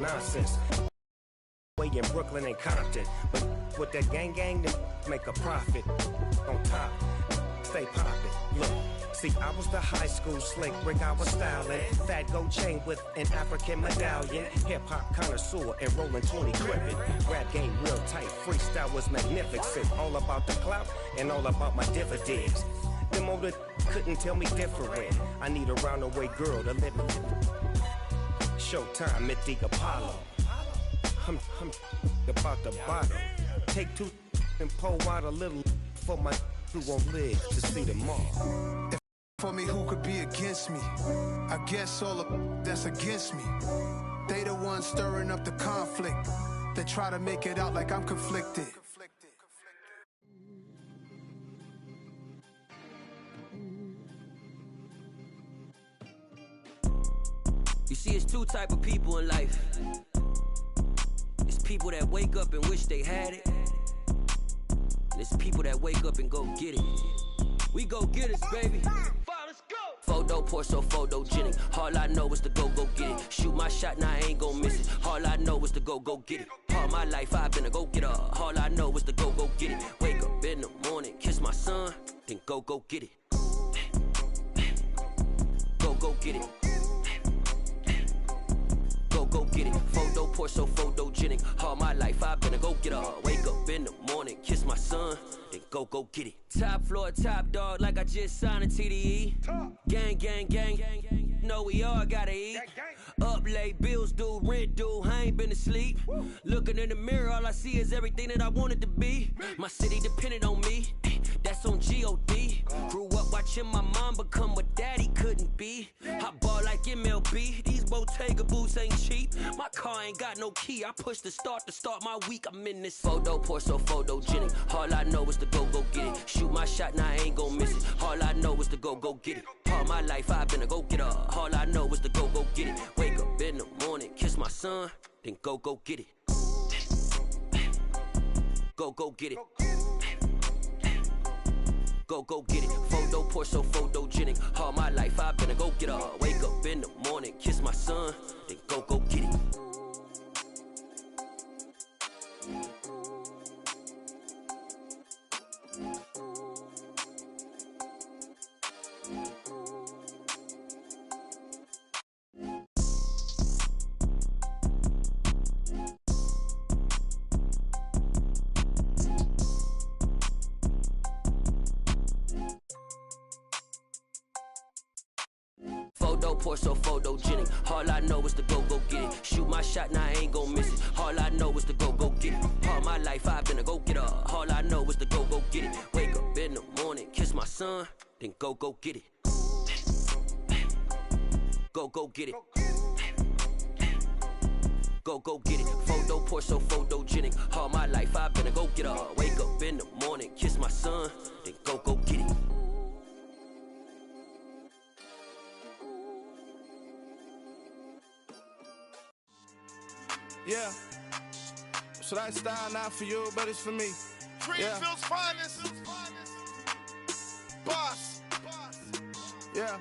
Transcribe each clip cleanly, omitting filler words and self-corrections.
nonsense. Way in Brooklyn and Compton, but with that gang, then make a profit. On top, stay poppin'. Look, see, I was the high school slick Rick, I was styling. Fat gold chain with an African medallion. Hip-hop connoisseur and rolling 20 cribbin'. Rap game real tight, freestyle was magnificent. All about the clout and all about my dividends. Them older couldn't tell me different. I need a roundaway girl to live with. Showtime, Mythic Apollo. I'm about the bottom. Take two and pull out a little for my who won't live to see tomorrow. For me, who could be against me? I guess all of that's against me. They the ones stirring up the conflict. They try to make it out like I'm conflicted. You see, it's two type of people in life. It's people that wake up and wish they had it. And it's people that wake up and go get it. We go get it, baby. Let's go. Photo pour so photogenic. All I know is to go get it. Shoot my shot, now I ain't gon' miss it. All I know is to go get it. All my life I've been a go-getter. All I know is to go get it. Wake up in the morning, kiss my son, then go get it. Go get it. Go get it. Photo pour so photogenic. All my life I've been a go-getter. Wake up in the morning, kiss my son, then go get it. Top floor, top dog, like I just signed a TDE. Gang. Know we all gotta eat. Up late, bills due, rent due, I ain't been asleep. Looking in the mirror, all I see is everything that I wanted to be. My city depended on me, that's on G.O.D. Grew up watching my mom become what daddy couldn't be. I ball like MLB, these Bottega boots ain't cheap. My car ain't got no key, I push the start to start my week. I'm in this photo pour so photogenic. All I know is to go get it. Shoot my shot, now I ain't gon' miss it. All I know is to go get it. All my life I've been a go-getter. All I know is to go get it. Wake up in the morning, kiss my son, then go get it. Go get it. Go get it. Photo pour so photogenic. All my life I've been a go-getter. Wake up in the morning, kiss my son, then go get it. Photo pour so photogenic. All I know is to go get it. Shoot my shot, now I ain't gon' miss it. All I know is to go get it. All my life I've been a go-getter. All I know is to go get it. Wake up in the morning, kiss my son, then go get it. Go get it. Go get it. Photo pour so photogenic. All my life I've been a go-getter. Wake up in the morning, kiss my son, then go get it. Yeah, so that style not for you, but it's for me. Greenfield's finest. Boss. Yeah.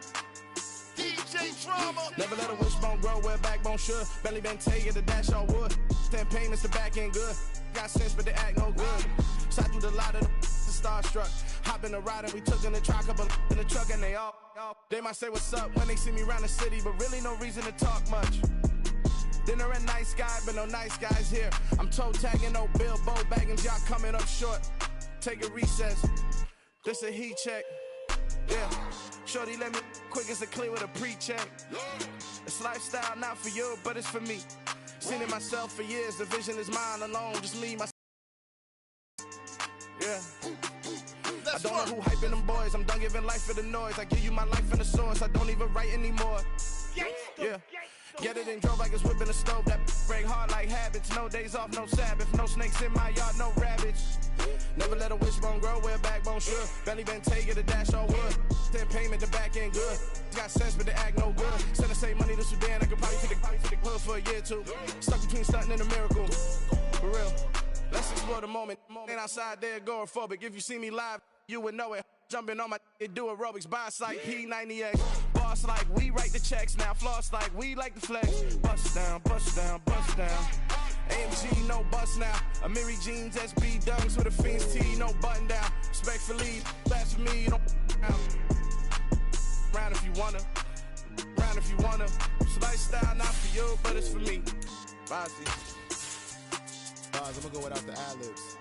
DJ Drama. Never let a wishbone grow where backbone should. Belly been taking the dash all wood. 10 payments, the back end good. Got sense, but they act no good. Shot through the lot of the starstruck. Hop in the ride and we took in the truck, couple in the truck and they all. They might say what's up when they see me around the city, but really no reason to talk much. Dinner and nice guy, but no nice guys here. I'm toe tagging, no Bilbo baggins, y'all coming up short. Take a recess, this a heat check. Yeah, shorty let me quick as a clear with a pre-check. It's lifestyle not for you, but it's for me. Seen it myself for years, the vision is mine alone, just me, myself. Yeah. I don't know who hyping them boys, I'm done giving life for the noise. I give you my life in the source, I don't even write anymore. Yeah. Get it and drove like it's whipping a stove. That break hard like habits. No days off, no Sabbath. No snakes in my yard, no rabbits. Never let a wishbone grow where backbone should. Belly been taking the dash all wood. 10 payment, the back end good. Got sense, but they act no good. Send the same money to Sudan. I could probably take the hood for a year or two. Stuck between stunting and a miracle. For real. Let's explore the moment. Ain't outside there agoraphobic. If you see me live, you would know it. Jumping on my do aerobics by sight. P90X. Boss like we write the checks now. Floss like we like the flex. Bust down, bust down, bust down. AMG, no bust now. Amiri jeans, SB dunks with a Fiends tee, no button down. Respectfully, that's for me, you don't down. Round if you wanna, round if you wanna. It's lifestyle, not for you, but it's for me. Bozzy. I'm gonna go without the ad-libs.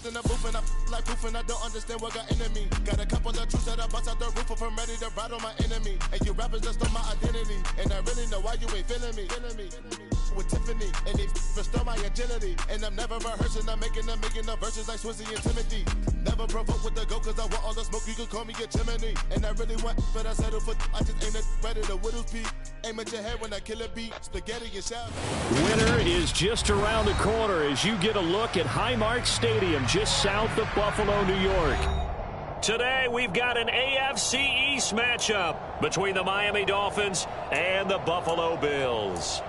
In the booth and I like proof and I don't understand what got into me. Got a couple of truths that I bust out the roof if I'm ready to ride on my enemy. And you rappers just stole my identity. And I really know why you ain't feeling me. With Tiffany, and they restore my agility. And I'm never rehearsing, I'm making a million of verses like Swizzy and Timothy. Never provoke with the go, cause I want all the smoke, you can call me a chimney. And I really want, but I settle for, I just aim it ready to Whittles Peak. Aim at your head when I kill a beat, spaghetti and shout. Winter is just around the corner as you get a look at Highmark Stadium, just south of Buffalo, New York. Today, we've got an AFC East matchup between the Miami Dolphins and the Buffalo Bills.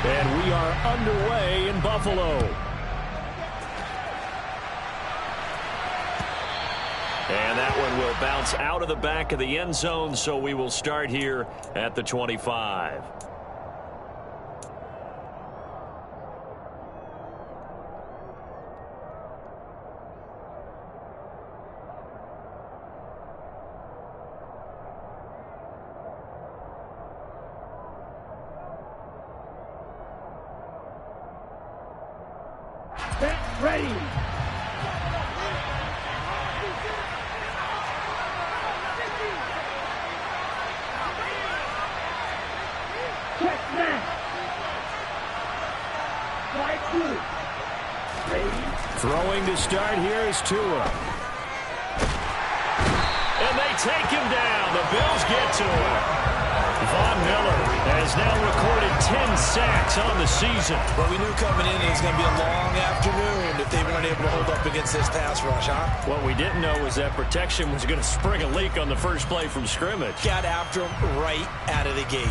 And we are underway in Buffalo. And that one will bounce out of the back of the end zone, so we will start here at the 25. Ready. Check that. Right two. Ready. Throwing to start here is Tua. And they take him down. The Bills get to him. Von Miller has now recorded 10 sacks on the season. But we knew coming in it was going to be a long afternoon if they weren't able to hold up against this pass rush, huh? What we didn't know was that protection was going to spring a leak on the first play from scrimmage. Got after him right out of the gate.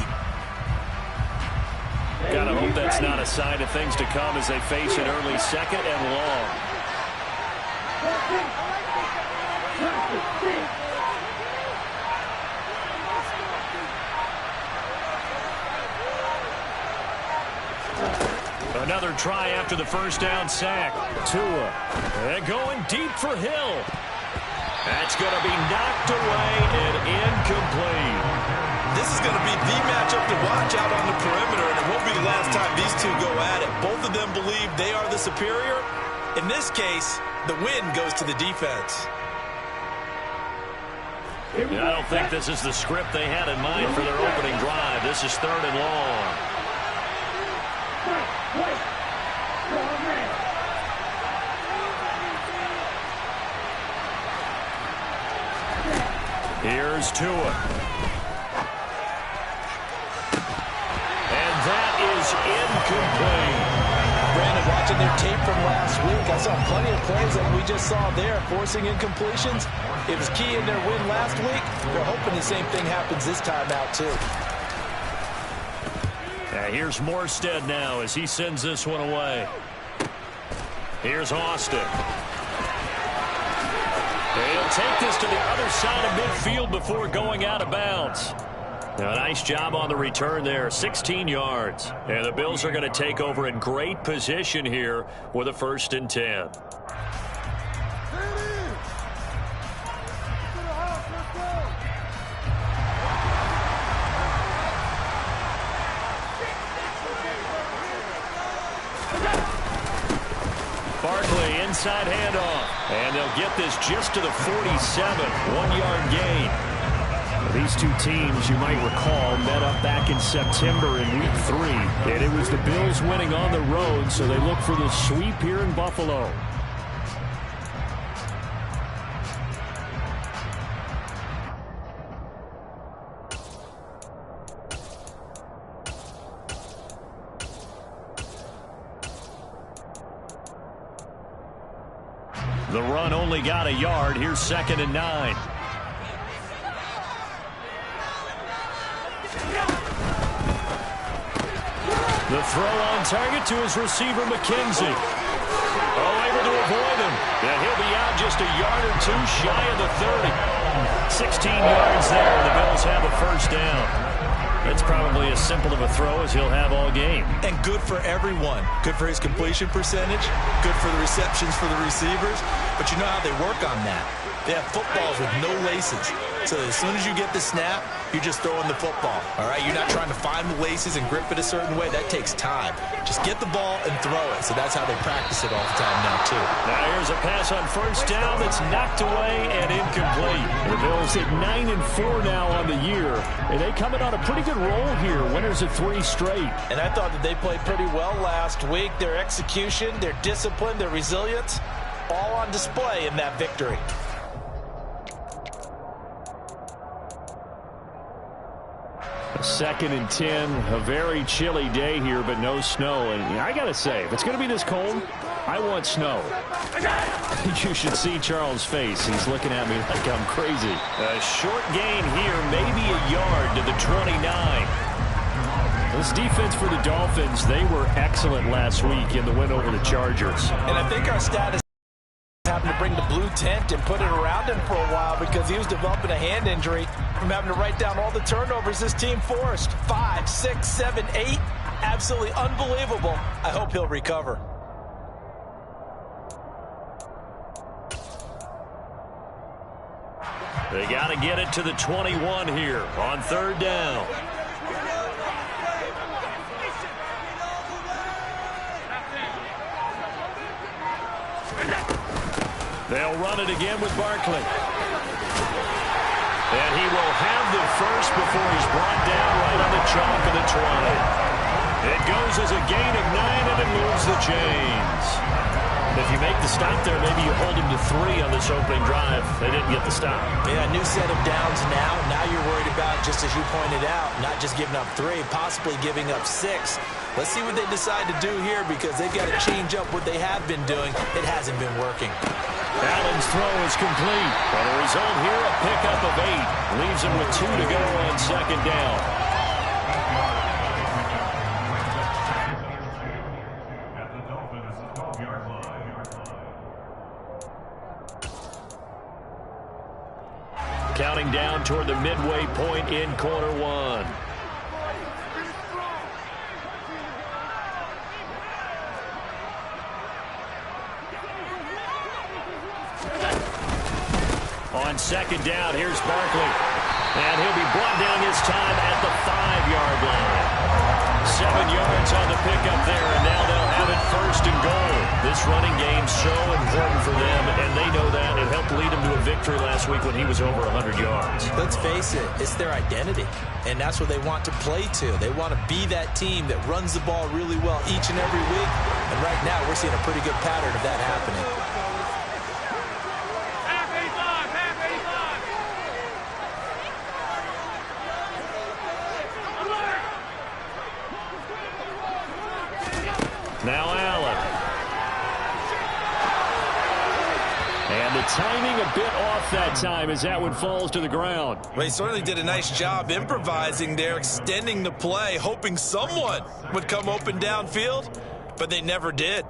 Gotta hope that's not a sign of things to come as they face an early second and long. Another try after the first down sack. Tua. And going deep for Hill. That's going to be knocked away and incomplete. This is going to be the matchup to watch out on the perimeter, and it won't be the last time these two go at it. Both of them believe they are the superior. In this case, the win goes to the defense. I don't think this is the script they had in mind for their opening drive. This is third and long. Here's Tua. And that is incomplete. Brandon, watching their tape from last week, I saw plenty of plays like we just saw there, forcing incompletions. It was key in their win last week. They're hoping the same thing happens this time out, too. Here's Morstead now as he sends this one away. Here's Austin. He'll take this to the other side of midfield before going out of bounds. Now, a nice job on the return there, 16 yards. And the Bills are going to take over in great position here with a 1st and 10. Barkley inside handoff. And they'll get this just to the 47. 1-yard gain. These two teams, you might recall, met up back in September in Week 3. And it was the Bills winning on the road, so they look for the sweep here in Buffalo. The run only got a yard. Here's 2nd and 9. The throw on target to his receiver, McKenzie. Oh, able to avoid him. And he'll be out just a yard or two shy of the 30. 16 yards there. The Bills have a first down. It's probably as simple of a throw as he'll have all game. And good for everyone. Good for his completion percentage. Good for the receptions for the receivers. But you know how they work on that. They have footballs with no laces. So as soon as you get the snap, you're just throwing the football. All right? You're not trying to find the laces and grip it a certain way. That takes time. Just get the ball and throw it. So that's how they practice it all the time now, too. Now here's a pass on first down that's knocked away and incomplete. The Bills at 9-4 now on the year. And they coming on a pretty good roll here. Winners of 3 straight. And I thought that they played pretty well last week. Their execution, their discipline, their resilience, all on display in that victory. A 2nd and 10, a very chilly day here, but no snow. And I got to say, if it's going to be this cold, I want snow. You should see Charles' face. He's looking at me like I'm crazy. A short gain here, maybe a yard to the 29. This defense for the Dolphins, they were excellent last week in the win over the Chargers. And I think our stat is having to bring the blue tent and put it around him for a while because he was developing a hand injury from having to write down all the turnovers this team forced. 5, 6, 7, 8. Absolutely unbelievable. I hope he'll recover. They got to get it to the 21 here on 3rd down. They'll run it again with Barkley. And he will have the first before he's brought down right on the chalk of the 20. It goes as a gain of 9, and it moves the chains. If you make the stop there, maybe you hold him to 3 on this opening drive. They didn't get the stop. Yeah, new set of downs now. Now you're worried about, just as you pointed out, not just giving up 3, possibly giving up 6. Let's see what they decide to do here because they've got to change up what they have been doing. It hasn't been working. Allen's throw is complete. And the result here, a pickup of 8. Leaves him with 2 to go on 2nd down. Counting down toward the midway point in quarter 1. On 2nd down, here's Barkley. And he'll be brought down this time at the 5-yard line. 7 yards on the pickup there, and now they'll have it 1st and goal. This running game's so important for them, and they know that. It helped lead them to a victory last week when he was over 100 yards. Let's face it, it's their identity, and that's what they want to play to. They want to be that team that runs the ball really well each and every week, and right now we're seeing a pretty good pattern of that happening. Now Allen. And the timing a bit off that time as that one falls to the ground. Well, he certainly did a nice job improvising there, extending the play, hoping someone would come open downfield, but they never did.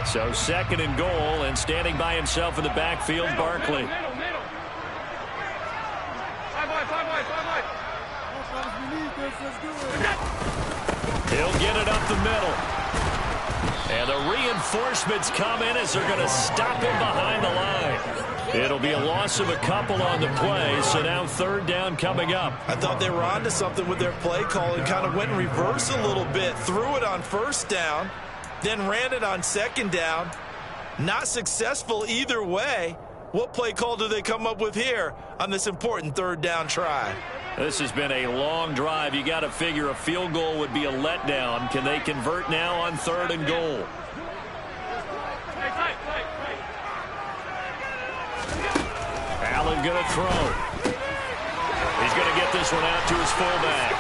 So 2nd and goal, and standing by himself in the backfield, Barkley. He'll get it up the middle. And the reinforcements come in as they're going to stop him behind the line. It'll be a loss of a couple on the play, so now 3rd down coming up. I thought they were onto something with their play call and kind of went in reverse a little bit. Threw it on 1st down, then ran it on 2nd down. Not successful either way. What play call do they come up with here on this important 3rd down try? This has been a long drive. You got to figure a field goal would be a letdown. Can they convert now on 3rd and goal? Allen going to throw. He's going to get this one out to his fullback.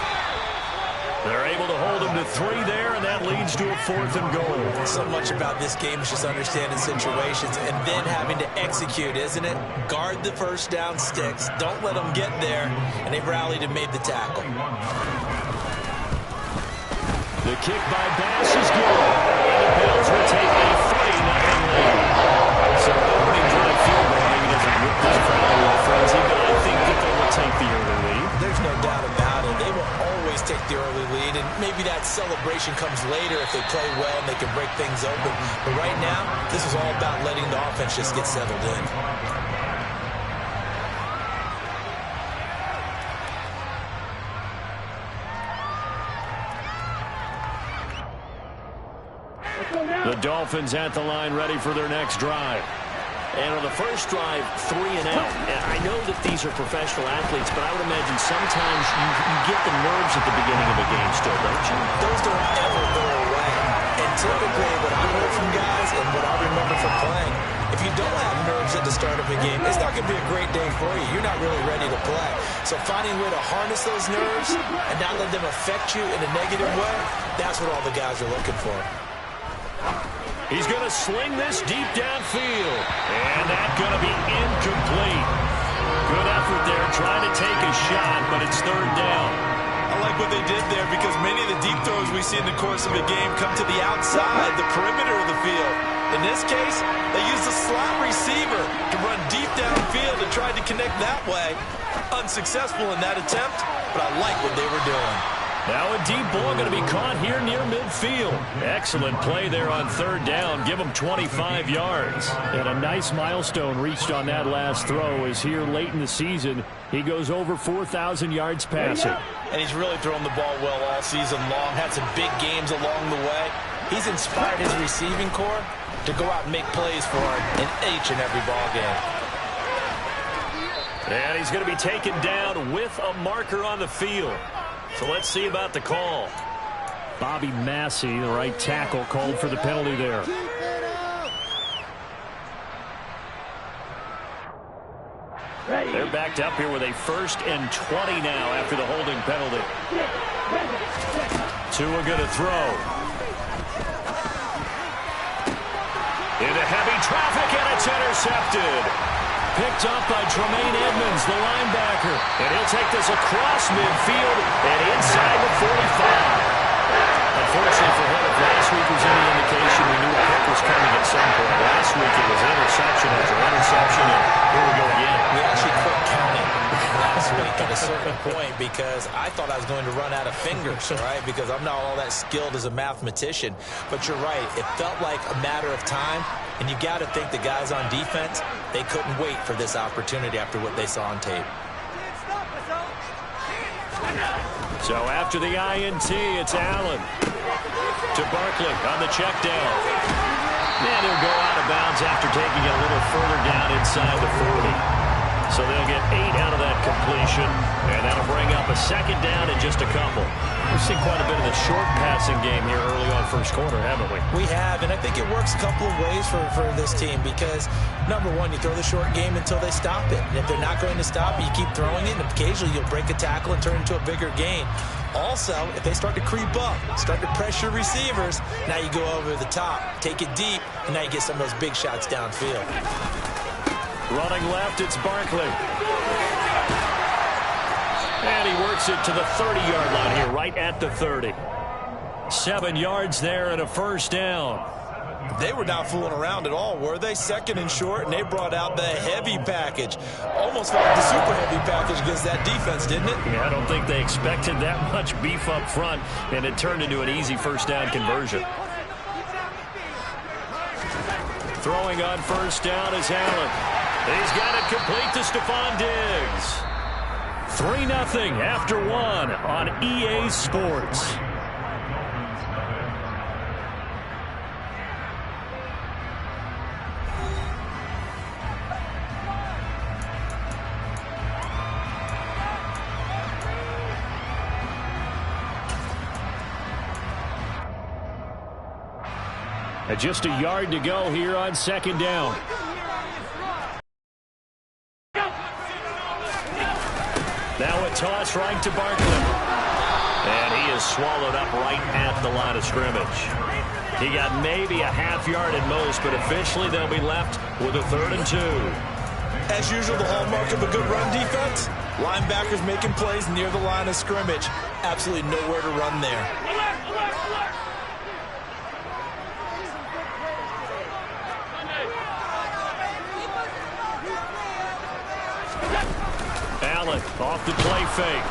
They're able to hold them to 3 there, and that leads to a 4th and goal. So much about this game is just understanding situations and then having to execute, isn't it? Guard the first down sticks. Don't let them get there. And they've rallied and made the tackle. The kick by Bass is good. And the Bills will take a 3-0 lead. So opening drive field goal maybe doesn't whip this crowd a little frenzy, but I think that they will take the early lead. There's no doubt about it. They will always take the early lead, and maybe that celebration comes later if they play well and they can break things open. But right now, this is all about letting the offense just get settled in. The Dolphins at the line ready for their next drive. And on the first drive, 3 and out. And I know that these are professional athletes, but I would imagine sometimes you get the nerves at the beginning of a game still, don't you? Those don't ever go away. And typically what I heard from guys and what I remember from playing, if you don't have nerves at the start of a game, it's not going to be a great day for you. You're not really ready to play. So finding a way to harness those nerves and not let them affect you in a negative way, that's what all the guys are looking for. He's going to sling this deep downfield. And that's going to be incomplete. Good effort there trying to take a shot, but it's 3rd down. I like what they did there because many of the deep throws we see in the course of a game come to the outside, the perimeter of the field. In this case, they used a slot receiver to run deep downfield and tried to connect that way. Unsuccessful in that attempt, but I like what they were doing. Now a deep ball going to be caught here near midfield. Excellent play there on 3rd down. Give him 25 yards. And a nice milestone reached on that last throw as here late in the season, he goes over 4,000 yards passing. And he's really thrown the ball well all season long. Had some big games along the way. He's inspired his receiving corps to go out and make plays for him in each and every ball game. And he's going to be taken down with a marker on the field. So let's see about the call. Bobby Massey, the right tackle, called for the penalty there. They're backed up here with a 1st and 20 now after the holding penalty. Tua going to throw. Into heavy traffic, and it's intercepted. Picked up by Tremaine Edmonds, the linebacker. And he'll take this across midfield and inside the 45. Unfortunately for him, if last week was any indication, we knew a pick was coming at some point. Last week it was interception after interception, and here we go again. We actually quit counting last week at a certain point because I thought I was going to run out of fingers, right? Because I'm not all that skilled as a mathematician. But you're right. It felt like a matter of time, and you got to think the guys on defense, they couldn't wait for this opportunity after what they saw on tape. So after the INT, it's Allen to Barkley on the check down. And he'll go out of bounds after taking it a little further down inside the 40. So they'll get 8 out of that completion, and that'll bring up a 2nd down and just a couple. We've seen quite a bit of the short passing game here early on first quarter, haven't we? We have, and I think it works a couple of ways for this team because, number one, you throw the short game until they stop it. And if they're not going to stop it, you keep throwing it, and occasionally you'll break a tackle and turn it into a bigger gain. Also, if they start to creep up, start to pressure receivers, now you go over the top, take it deep, and now you get some of those big shots downfield. Running left, it's Barkley. And he works it to the 30-yard line here, right at the 30. 7 yards there and a 1st down. They were not fooling around at all, were they? 2nd and short, and they brought out the heavy package. Almost like the super heavy package against that defense, didn't it? Yeah, I don't think they expected that much beef up front, and it turned into an easy 1st down conversion. Throwing on 1st down is Allen. He's got it complete to Stephon Diggs. 3-0 after 1 on EA Sports. And just a yard to go here on 2nd down. Now a toss right to Barkley. And he is swallowed up right at the line of scrimmage. He got maybe a half yard at most, but officially they'll be left with a 3rd and 2. As usual, the hallmark of a good run defense, linebackers making plays near the line of scrimmage. Absolutely nowhere to run there. Allen off the play fake.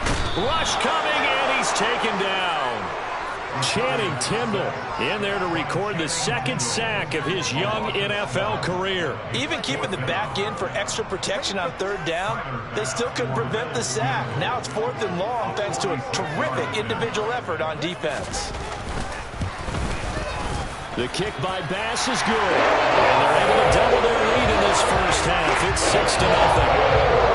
Rush coming, and he's taken down. Channing Tindall in there to record the 2nd sack of his young NFL career. Even keeping the back in for extra protection on 3rd down, they still couldn't prevent the sack. Now it's 4th and long thanks to a terrific individual effort on defense. The kick by Bass is good, and they're able to double their lead in this first half. It's 6-0.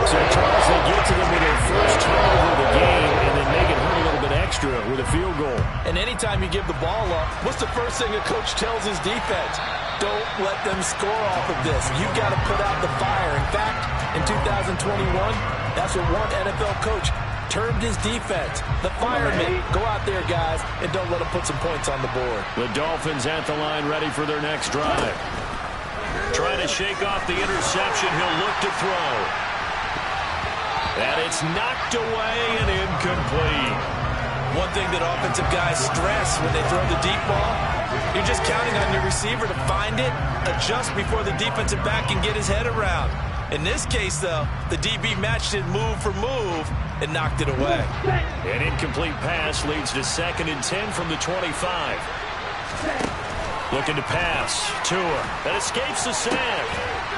So Charles, they get to them with their first turnover of the game, and then make it hurt a little bit extra with a field goal. And anytime you give the ball up, what's the first thing a coach tells his defense? Don't let them score off of this. You've got to put out the fire. In fact, in 2021, that's what one NFL coach termed his defense. The firemen. Go out there, guys, and don't let them put some points on the board. The Dolphins at the line ready for their next drive. Trying to shake off the interception. He'll look to throw. And it's knocked away and incomplete. One thing that offensive guys stress when they throw the deep ball, you're just counting on your receiver to find it, adjust before the defensive back can get his head around. In this case, though, the DB matched it move for move and knocked it away. An incomplete pass leads to 2nd and 10 from the 25. Looking to pass. Tua. That escapes the sack.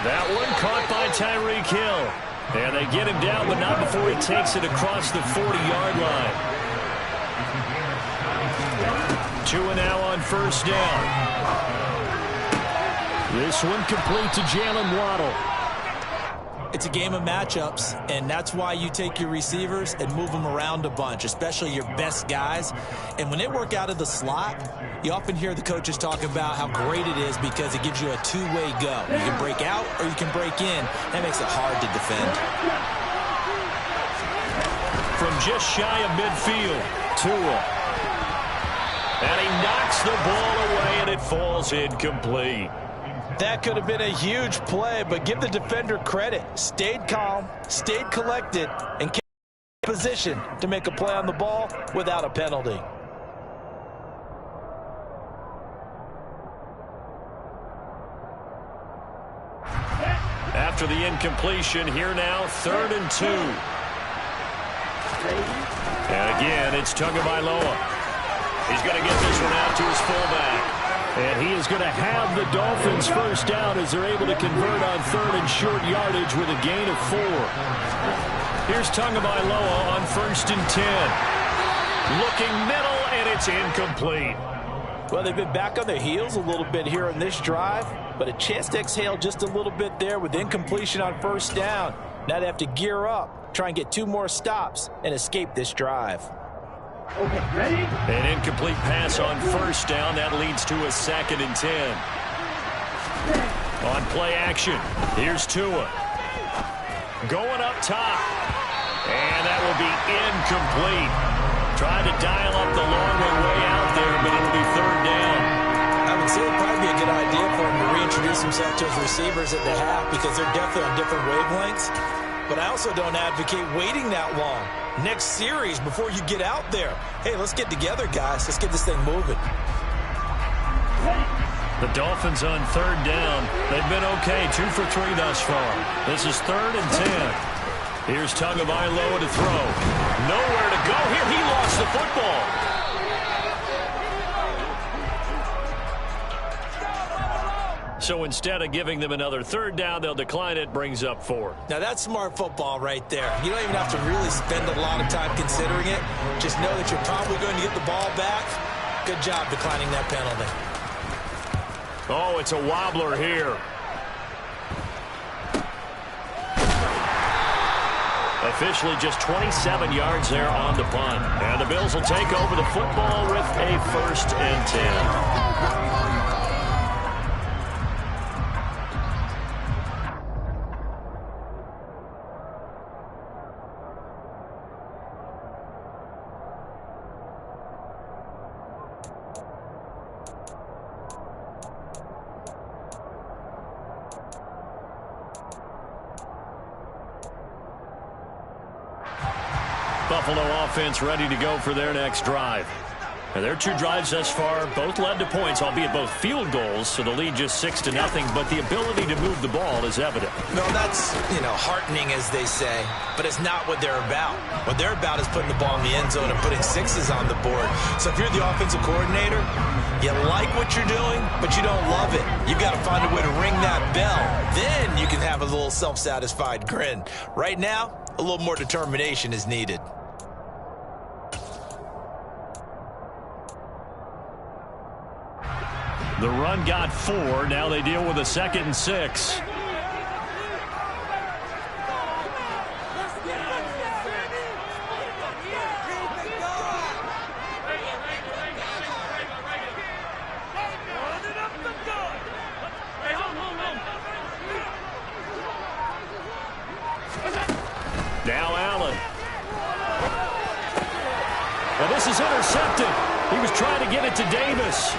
That one caught by Tyreek Hill. And they get him down, but not before he takes it across the 40-yard line. Tua now on 1st down. This one complete to Jalen Waddle. It's a game of matchups, and that's why you take your receivers and move them around a bunch, especially your best guys. And when they work out of the slot, you often hear the coaches talk about how great it is because it gives you a two-way go. You can break out or you can break in. That makes it hard to defend. From just shy of midfield, Tua. And he knocks the ball away, and it falls incomplete. That could have been a huge play, but give the defender credit. Stayed calm, stayed collected, and kept in position to make a play on the ball without a penalty. After the incompletion, here now, 3rd and 2. And again, it's Tagovailoa. He's going to get this one out to his fullback. And he is going to have the Dolphins first down as they're able to convert on 3rd and short yardage with a gain of 4. Here's Tagovailoa on 1st and 10. Looking middle, and it's incomplete. Well, they've been back on their heels a little bit here on this drive, but a chance to exhale just a little bit there with incompletion on 1st down. Now they have to gear up, try and get 2 more stops, and escape this drive. Okay, ready? An incomplete pass on 1st down. That leads to a 2nd and 10. On play action, here's Tua. Going up top. And that will be incomplete. Trying to dial up the long way out there, but it'll be 3rd down. I would say it would probably be a good idea for him to reintroduce himself to his receivers at the half because they're definitely on different wavelengths. But I also don't advocate waiting that long. Next series before you get out there. Hey, let's get together, guys. Let's get this thing moving. The Dolphins on 3rd down. They've been okay, 2 for 3 thus far. This is 3rd and 10. Here's Tagovailoa to throw. Nowhere to go here. He lost the football. So instead of giving them another 3rd down, they'll decline it, brings up 4. Now that's smart football right there. You don't even have to really spend a lot of time considering it. Just know that you're probably going to get the ball back. Good job declining that penalty. Oh, it's a wobbler here. Officially just 27 yards there on the punt. And the Bills will take over the football with a 1st and 10. Buffalo offense ready to go for their next drive. Now, their 2 drives thus far both led to points, albeit both field goals, so the lead just 6-0, but the ability to move the ball is evident. No, that's, heartening, as they say, but it's not what they're about. What they're about is putting the ball in the end zone and putting 6s on the board. So if you're the offensive coordinator, you like what you're doing, but you don't love it. You've got to find a way to ring that bell. Then you can have a little self-satisfied grin. Right now, a little more determination is needed. The run got 4. Now they deal with a 2nd and 6. Now Allen. Well, this is intercepted. He was trying to get it to Davis.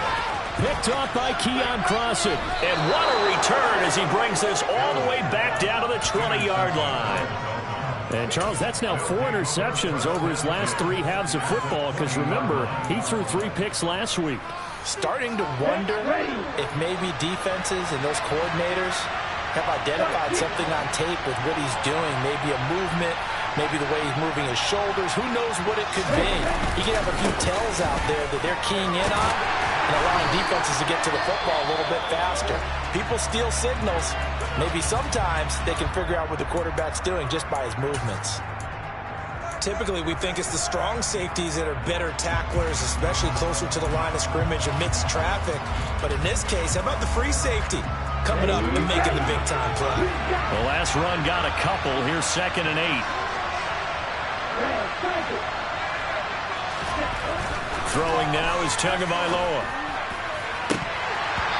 Picked off by Keon Crossen. And what a return as he brings this all the way back down to the 20-yard line. And, Charles, that's now 4 interceptions over his last 3 halves of football, because, remember, he threw 3 picks last week. Starting to wonder if maybe defenses and those coordinators have identified something on tape with what he's doing, maybe a movement, maybe the way he's moving his shoulders. Who knows what it could be? He could have a few tells out there that they're keying in on and allowing defenses to get to the football a little bit faster. People steal signals. Maybe sometimes they can figure out what the quarterback's doing just by his movements. Typically, we think it's the strong safeties that are better tacklers, especially closer to the line of scrimmage amidst traffic. But in this case, how about the free safety coming up and making the big-time play? The last run got a couple. Here's 2nd and 8. Throwing now is Tagovailoa.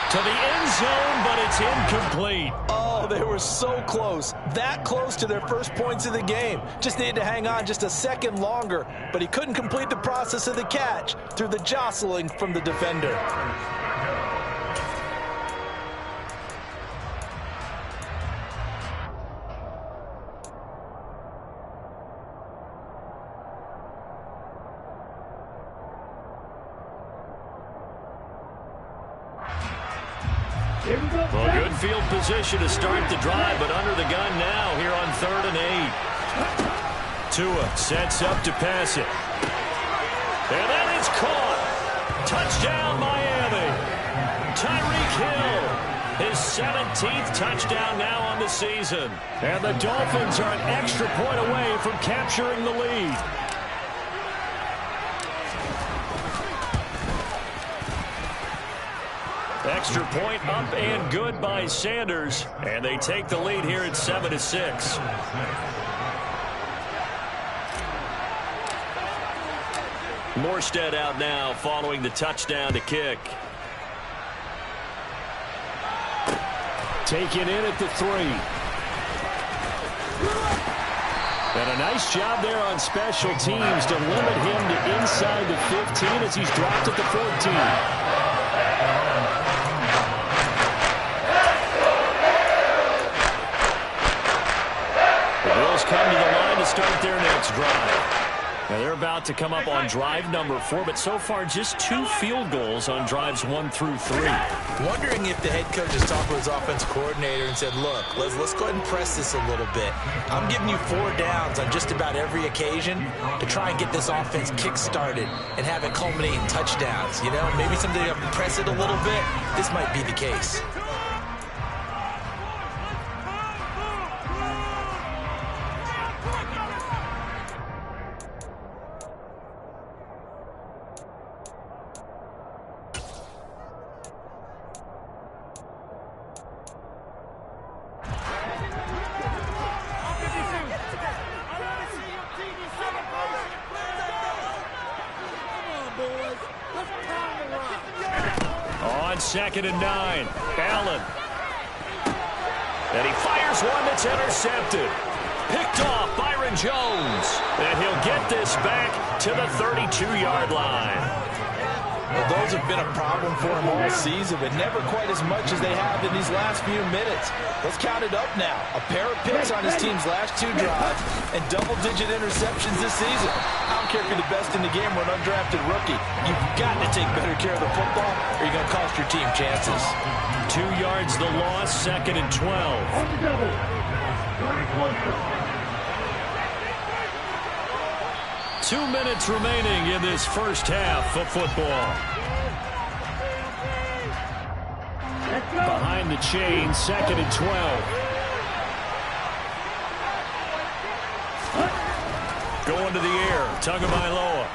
To the end zone, but it's incomplete. Oh, they were so close. That close to their first points of the game. Just needed to hang on just a second longer, but he couldn't complete the process of the catch through the jostling from the defender. Well, good field position to start the drive, but under the gun now here on 3rd and 8. Tua sets up to pass it. And that is caught. Touchdown, Miami. Tyreek Hill, his 17th touchdown now on the season. And the Dolphins are an extra point away from capturing the lead. Extra point up and good by Sanders. And they take the lead here at 7-6. Morstead out now following the touchdown to kick. Taken in at the 3. And a nice job there on special teams to limit him to inside the 15 as he's dropped at the 14. Come to the line to start their next drive. Now they're about to come up on drive number 4, but so far just 2 field goals on drives 1 through 3. Wondering if the head coach has talked with his offensive coordinator and said, look, let's go ahead and press this a little bit. I'm giving you 4 downs on just about every occasion to try and get this offense kick-started and have it culminate in touchdowns. You know, maybe someday you have to press it a little bit. This might be the case. On 2nd and 9, Allen. And he fires one that's intercepted. Picked off Byron Jones. And he'll get this back to the 32-yard line. Well, those have been a problem for him all season, but never quite as much as they have in these last few minutes. Let's count it up now. A pair of picks on his team's last 2 drives and double-digit interceptions this season. I don't care if you're the best in the game or an undrafted rookie. You've got to take better care of the football or you're going to cost your team chances. 2 yards the loss, 2nd and 12. 2 minutes remaining in this first half of football. Behind the chain, 2nd and 12. Going to the air, Tagovailoa.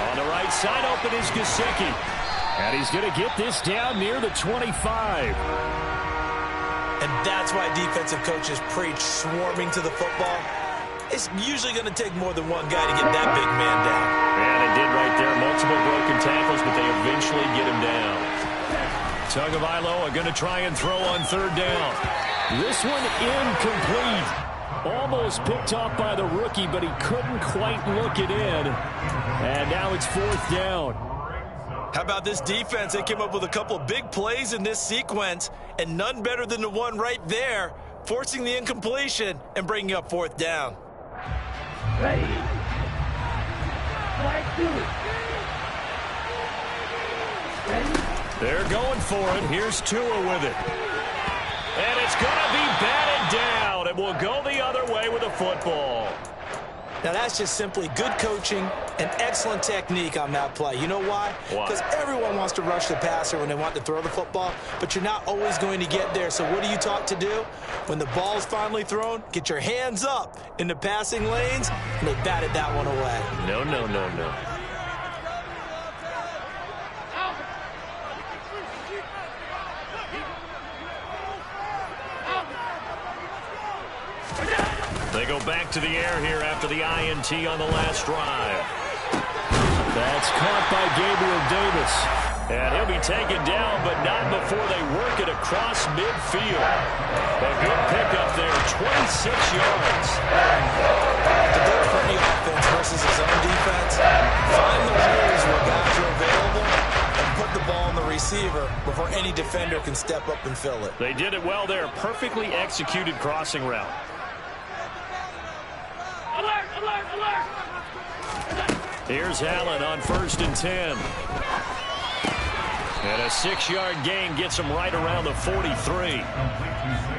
On the right side, open is Gesicki. And he's going to get this down near the 25. And that's why defensive coaches preach swarming to the football. It's usually going to take more than one guy to get that big man down. And it did right there. Multiple broken tackles, but they eventually get him down. Tagovailoa going to try and throw on 3rd down. This one incomplete. Almost picked off by the rookie, but he couldn't quite look it in. And now it's 4th down. How about this defense? They came up with a couple of big plays in this sequence, and none better than the one right there, forcing the incompletion and bringing up 4th down. Ready. Flag 2. Ready. They're going for it. Here's Tua with it. And it's going to be batted down. It will go the other way with a football. Now, that's just simply good coaching and excellent technique on that play. You know why? Because everyone wants to rush the passer when they want to throw the football, but you're not always going to get there. So what are you taught to do? When the ball's finally thrown, get your hands up in the passing lanes, and they batted that one away. No. They go back to the air here after the INT on the last drive. That's caught by Gabriel Davis. And he'll be taken down, but not before they work it across midfield. A good pickup there, 26 yards. To go for any offense versus his own defense, find the holes where guys are available and put the ball on the receiver before any defender can step up and fill it. They did it well there. Perfectly executed crossing route. Alert, alert, alert! Here's Allen on 1st and 10. And a 6-yard gain gets him right around the 43.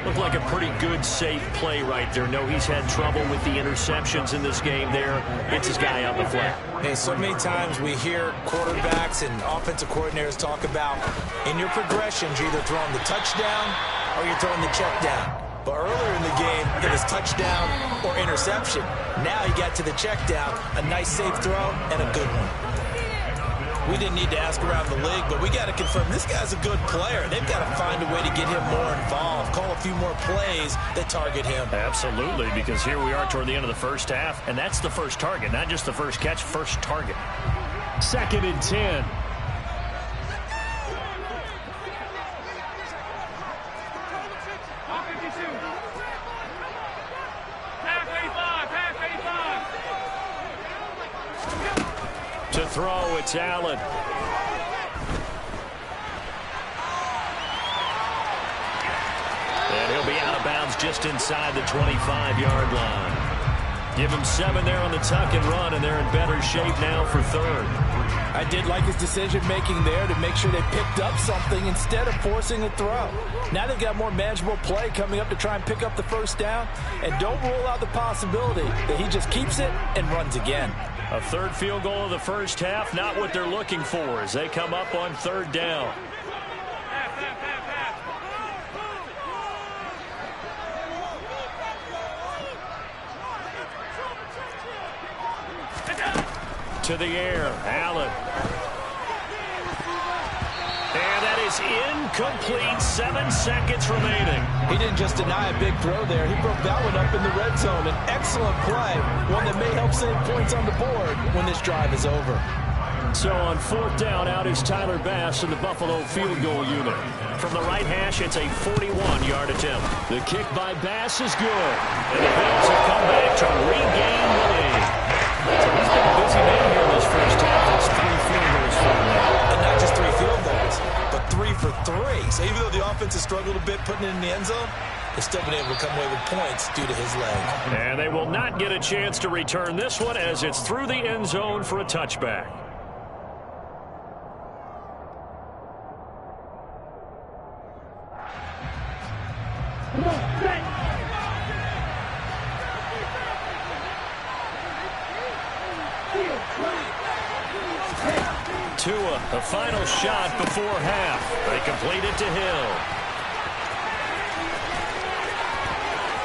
Looked like a pretty good, safe play right there. No, he's had trouble with the interceptions in this game there. It's his guy on the flat. Hey, so many times we hear quarterbacks and offensive coordinators talk about in your progressions, you're either throwing the touchdown or you're throwing the check down. But earlier in the game, it was touchdown or interception. Now he got to the check down, a nice safe throw, and a good one. We didn't need to ask around the league, but we got to confirm this guy's a good player. They've got to find a way to get him more involved, call a few more plays that target him. Absolutely, because here we are toward the end of the first half, and that's the first target, not just the first catch, first target. 2nd and 10. To throw, it's Allen. And he'll be out of bounds just inside the 25-yard line. Give him 7 there on the tuck and run, and they're in better shape now for 3rd. I did like his decision-making there to make sure they picked up something instead of forcing a throw. Now they've got more manageable play coming up to try and pick up the 1st down, and don't rule out the possibility that he just keeps it and runs again. A 3rd field goal of the first half, not what they're looking for as they come up on 3rd down. To the air, Allen. And that is incomplete. 7 seconds remaining. He didn't just deny a big throw there. He broke that one up in the red zone. An excellent play. One that may help save points on the board when this drive is over. So on 4th down, out is Tyler Bass in the Buffalo field goal unit. From the right hash, it's a 41-yard attempt. The kick by Bass is good. And the Bills have come back to regain the lead. So he's been a busy man here in this first half. That's 3 field goals for him now. 3 for 3. So even though the offense has struggled a bit putting it in the end zone, they've still been able to come away with points due to his leg. And they will not get a chance to return this one as it's through the end zone for a touchback. Tua, the final shot before half. They complete it to Hill.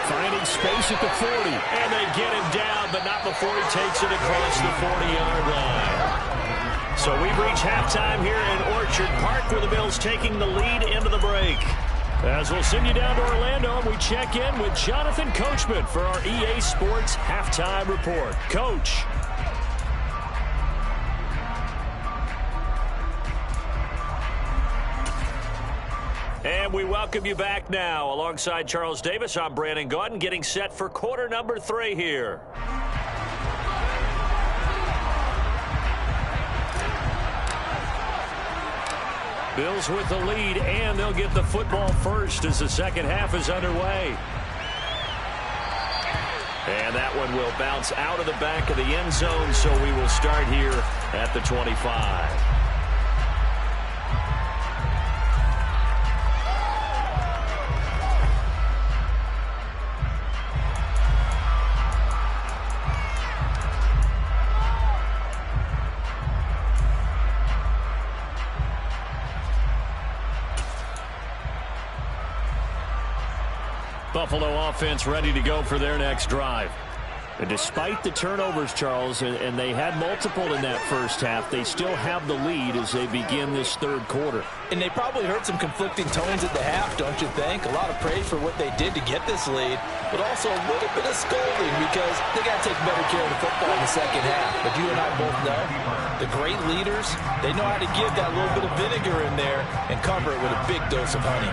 Finding space at the 40. And they get him down, but not before he takes it across the 40-yard line. So we've reached halftime here in Orchard Park, where the Bills taking the lead into the break. As we'll send you down to Orlando, and we check in with Jonathan Coachman for our EA Sports Halftime Report. Coach. And we welcome you back now. Alongside Charles Davis, I'm Brandon Gaudin, getting set for quarter number 3 here. Bills with the lead, and they'll get the football first as the second half is underway. And that one will bounce out of the back of the end zone, so we will start here at the 25. Buffalo offense ready to go for their next drive. And despite the turnovers, Charles, and they had multiple in that first half, they still have the lead as they begin this third quarter. And they probably heard some conflicting tones at the half, don't you think? A lot of praise for what they did to get this lead, but also a little bit of scolding because they got to take better care of the football in the second half. But you and I both know the great leaders, they know how to give that little bit of vinegar in there and cover it with a big dose of honey.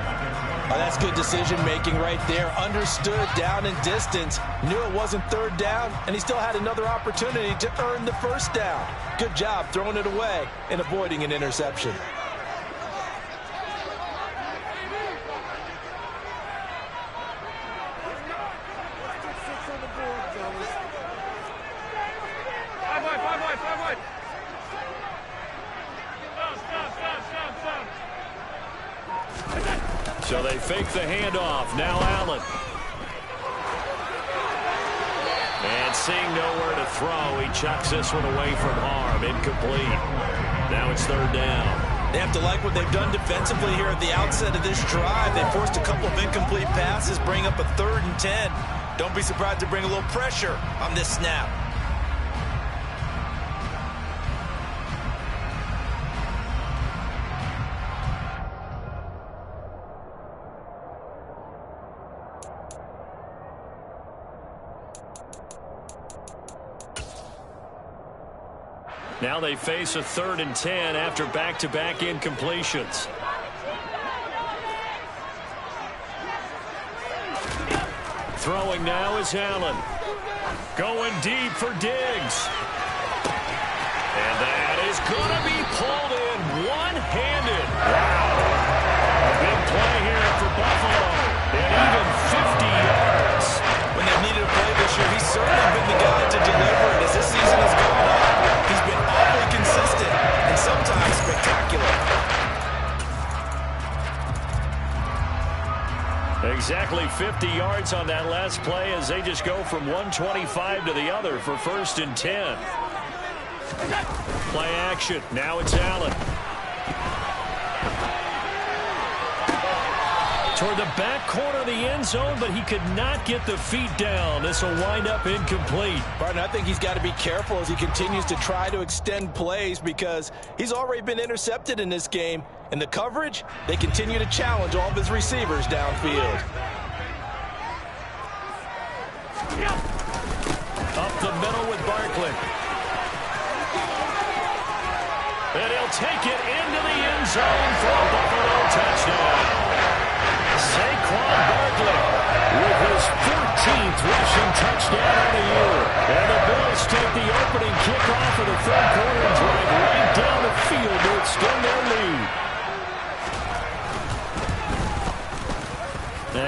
Oh, that's good decision-making right there. Understood down and distance. Knew it wasn't third down, and he still had another opportunity to earn the first down. Good job throwing it away and avoiding an interception. So they fake the handoff. Now Allen. And seeing nowhere to throw, he chucks this one away from harm. Incomplete. Now it's third down. They have to like what they've done defensively here at the outset of this drive. They forced a couple of incomplete passes, bring up a 3rd and 10. Don't be surprised to bring a little pressure on this snap. Now they face a 3rd and 10 after back-to-back incompletions. Throwing now is Allen. Going deep for Diggs. And that is going to be pulled in one-handed. Wow. A big play here for Buffalo. And even 50 yards. When they needed a play this year, he's certainly been the guy to deliver it. As this season has gone on, he's been awfully consistent and sometimes spectacular. Exactly 50 yards on that last play as they just go from 125 to the other for 1st and 10. Play action. Now it's Allen. Toward the back corner of the end zone, but he could not get the feet down. This will wind up incomplete. Barton, I think he's got to be careful as he continues to try to extend plays because he's already been intercepted in this game. And the coverage, they continue to challenge all of his receivers downfield. Up the middle with Barkley. And he'll take it into the end zone for a Buffalo touchdown. Saquon Barkley with his 14th rushing touchdown of the year. And the Bills take the opening kickoff of the third quarter and drive right down the field to extend their lead.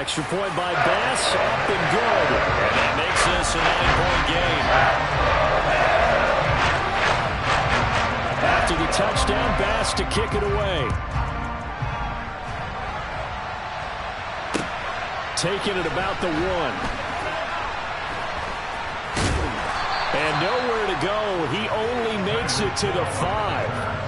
Extra point by Bass, up and good. And that makes this a 9-point game. After the touchdown, Bass to kick it away. Taking it about the 1. And nowhere to go. He only makes it to the 5.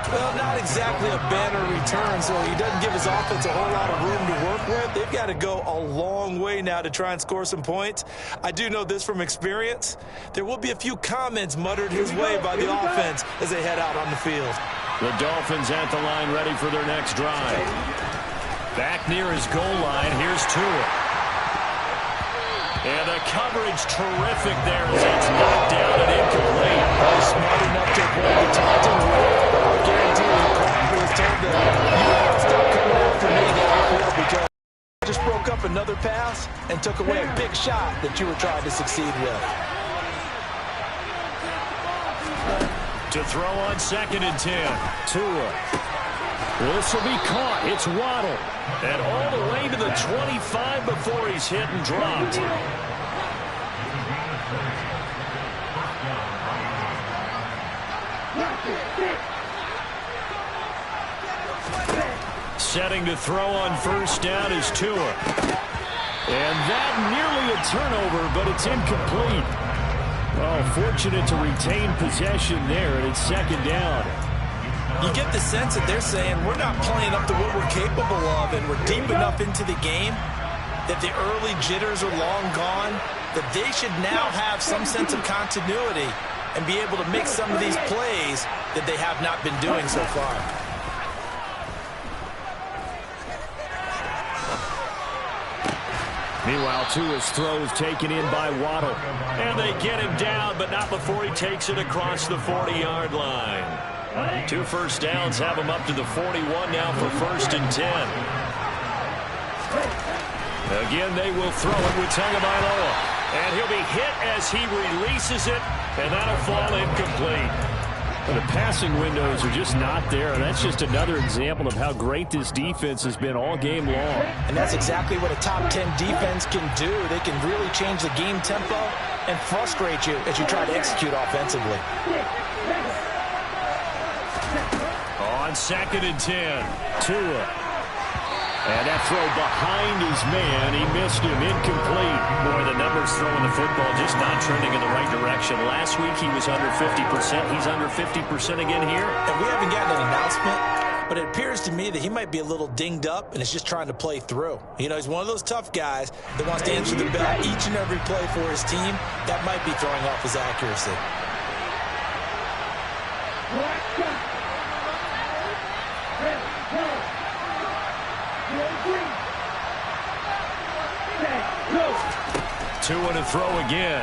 Well, not exactly a banner return, so he doesn't give his offense a whole lot of room to work with. They've got to go a long way now to try and score some points. I do know this from experience. There will be a few comments muttered his way by the offense as they head out on the field. The Dolphins at the line ready for their next drive. Back near his goal line, here's Tua. And the coverage terrific there as it's knocked down and incomplete. Smart enough to avoid the taunting. I guarantee you the crowd was told that you have to stop coming after me downfield because I just broke up another pass and took away a big shot that you were trying to succeed with. To throw on 2nd and 10. Tua. This will be caught. It's Waddle. And all the way to the 25 before he's hit and dropped. Setting to throw on 1st down is Tua. And that nearly a turnover, but it's incomplete. Well, fortunate to retain possession there, and it's 2nd down. You get the sense that they're saying we're not playing up to what we're capable of, and we're deep enough into the game that the early jitters are long gone, that they should now have some sense of continuity and be able to make some of these plays that they have not been doing so far. Meanwhile, Tua's throw is taken in by Waddle. And they get him down, but not before he takes it across the 40-yard line. 2 first downs have him up to the 41 now for 1st and 10. Again, they will throw it with Tagovailoa. And he'll be hit as he releases it, and that'll fall incomplete. The passing windows are just not there, and that's just another example of how great this defense has been all game long. And that's exactly what a top 10 defense can do. They can really change the game tempo and frustrate you as you try to execute offensively. On 2nd and 10, Tua. And that throw behind his man, he missed him, incomplete. Boy, the numbers throwing the football just not trending in the right direction. Last week he was under 50%. He's under 50% again here. And we haven't gotten an announcement, but it appears to me that he might be a little dinged up and is just trying to play through. You know, he's one of those tough guys that wants to answer the bell each and every play for his team. That might be throwing off his accuracy. Tua to throw again.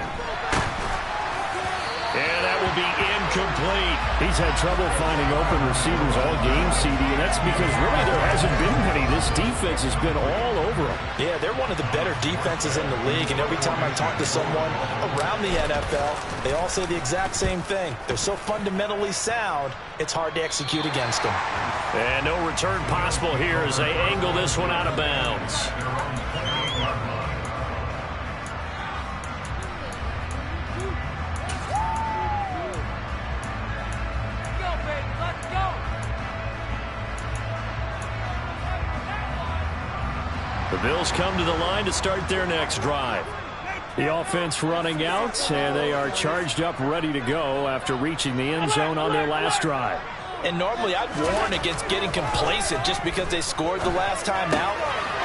And that will be incomplete. He's had trouble finding open receivers all game, CD, and that's because really there hasn't been many. This defense has been all over them. Yeah, they're one of the better defenses in the league, and every time I talk to someone around the NFL, they all say the exact same thing. They're so fundamentally sound, it's hard to execute against them. And no return possible here as they angle this one out of bounds. The Bills come to the line to start their next drive. The offense running out, and they are charged up, ready to go after reaching the end zone on their last drive. And normally I'd warn against getting complacent just because they scored the last time out.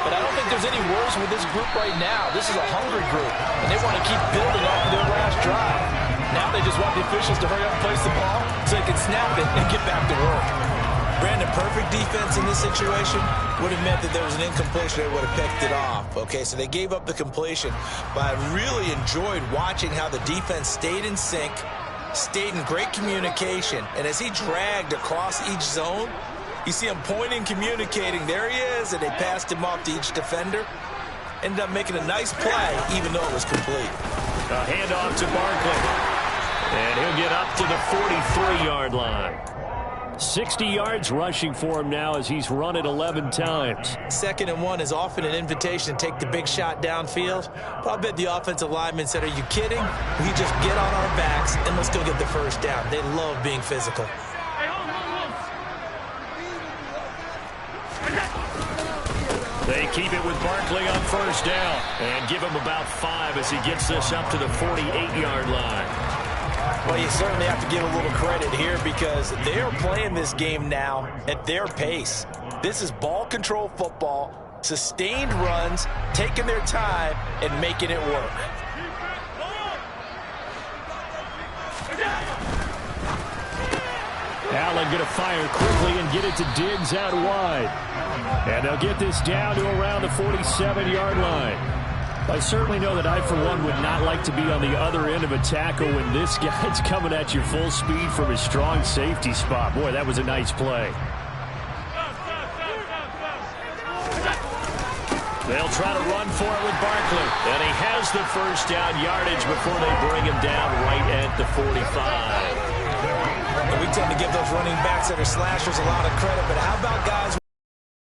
But I don't think there's any worse with this group right now. This is a hungry group, and they want to keep building off of their last drive. Now they just want the officials to hurry up and place the ball so they can snap it and get back to work. Brandon, perfect defense in this situation would have meant that there was an incompletion. They would have picked it off. Okay, so they gave up the completion. But I really enjoyed watching how the defense stayed in sync, stayed in great communication. And as he dragged across each zone, you see him pointing, communicating. There he is, and they passed him off to each defender. Ended up making a nice play, even though it was complete. A handoff to Barkley. And he'll get up to the 43-yard line. 60 yards rushing for him now as he's run it 11 times. 2nd and 1 is often an invitation to take the big shot downfield. But I bet the offensive lineman said, are you kidding? We just get on our backs and let's go get the first down. They love being physical. They keep it with Barkley on 1st down and give him about 5 as he gets this up to the 48-yard line. Well, you certainly have to give a little credit here because they are playing this game now at their pace. This is ball control football, sustained runs, taking their time, and making it work. Allen going to fire quickly and get it to Diggs out wide. And they'll get this down to around the 47-yard line. I certainly know that I, for one, would not like to be on the other end of a tackle when this guy's coming at you full speed from his strong safety spot. Boy, that was a nice play. They'll try to run for it with Barkley. And he has the first down yardage before they bring him down right at the 45. And we tend to give those running backs that are slashers a lot of credit, but how about guys?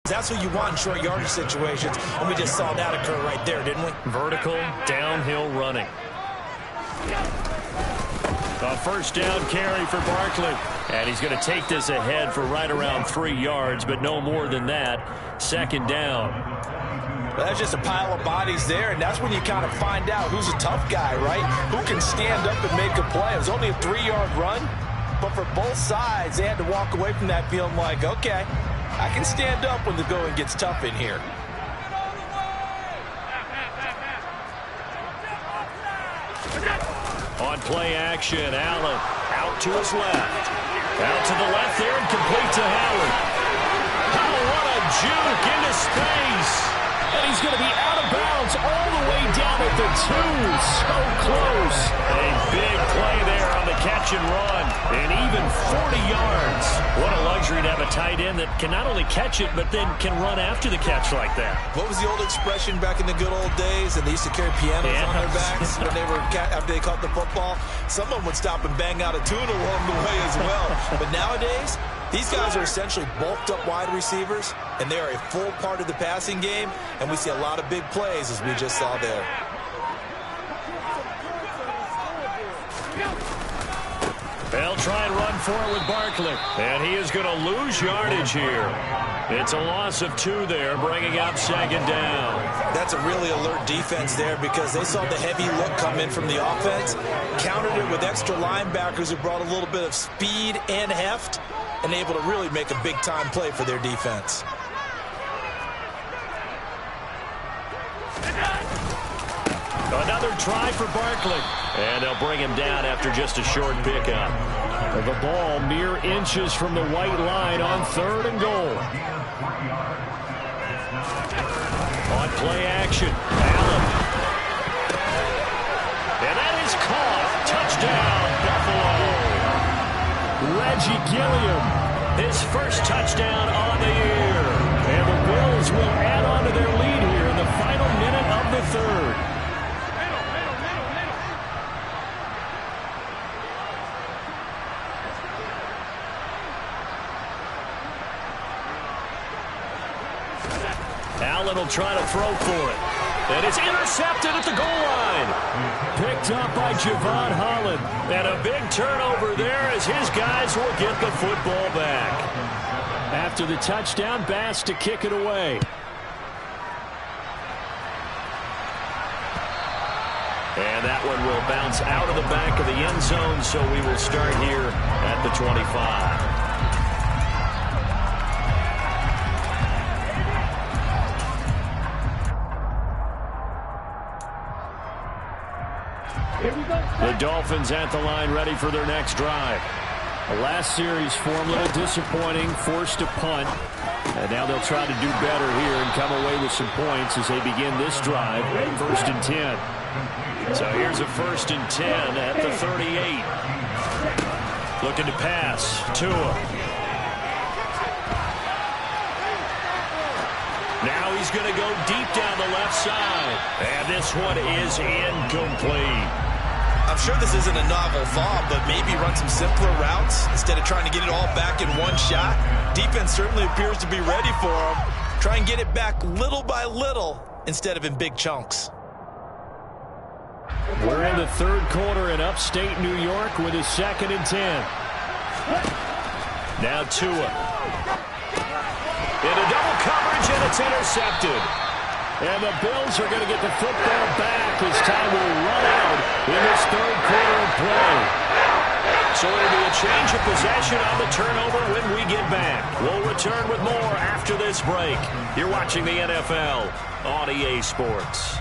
That's what you want in short yardage situations, and we just saw that occur right there, didn't we? Vertical, downhill running. A first down carry for Barkley. And he's going to take this ahead for right around 3 yards, but no more than that. 2nd down. Well, that's just a pile of bodies there, and that's when you kind of find out who's a tough guy, right? Who can stand up and make a play. It was only a 3-yard run, but for both sides, they had to walk away from that feeling like, okay, I can stand up when the going gets tough in here. On play action, Allen out to his left. Out to the left there and complete to Howard. Oh, what a juke into space. And he's going to be out of bounds all the way down at the 2. So close. A big play there on the catch and run. And even 40 yards. What a luxury to have a tight end that can not only catch it, but then can run after the catch like that. What was the old expression back in the good old days? And they used to carry pianos on their backs when they were after they caught the football. Some of them would stop and bang out a tune along the way as well. But nowadays, these guys are essentially bulked up wide receivers, and they are a full part of the passing game, and we see a lot of big plays as we just saw there. They'll try and run for it with Barkley, and he is going to lose yardage here. It's a loss of 2 there, bringing up 2nd down. That's a really alert defense there because they saw the heavy look come in from the offense, countered it with extra linebackers who brought a little bit of speed and heft, and able to really make a big-time play for their defense. Another try for Barkley. And they'll bring him down after just a short pickup. The ball mere inches from the white line on 3rd and goal. On play action, Allen. And that is caught. Touchdown, Buffalo. Reggie Gilliam, his first touchdown on the year. And the Bills will add on to their lead here in the final minute of the 3rd. Allen will try to throw for it. And it's intercepted at the goal line. Picked up by Javon Holland. And a big turnover there as his guys will get the football back. After the touchdown, Bass to kick it away. And that one will bounce out of the back of the end zone, so we will start here at the 25. The Dolphins at the line, ready for their next drive. The last series form, a little disappointing, forced to punt. And now they'll try to do better here and come away with some points as they begin this drive. 1st and 10. So here's a 1st and 10 at the 38. Looking to pass. Tua. Now he's going to go deep down the left side. And this one is incomplete. I'm sure this isn't a novel thought, but maybe run some simpler routes instead of trying to get it all back in one shot. Defense certainly appears to be ready for him. Try and get it back little by little instead of in big chunks. We're in the third quarter in upstate New York with a 2nd and 10. Now Tua. Into double coverage, and it's intercepted. And the Bills are going to get the football back as time will run out in this third quarter of play. So it'll be a change of possession on the turnover when we get back. We'll return with more after this break. You're watching the NFL on EA Sports.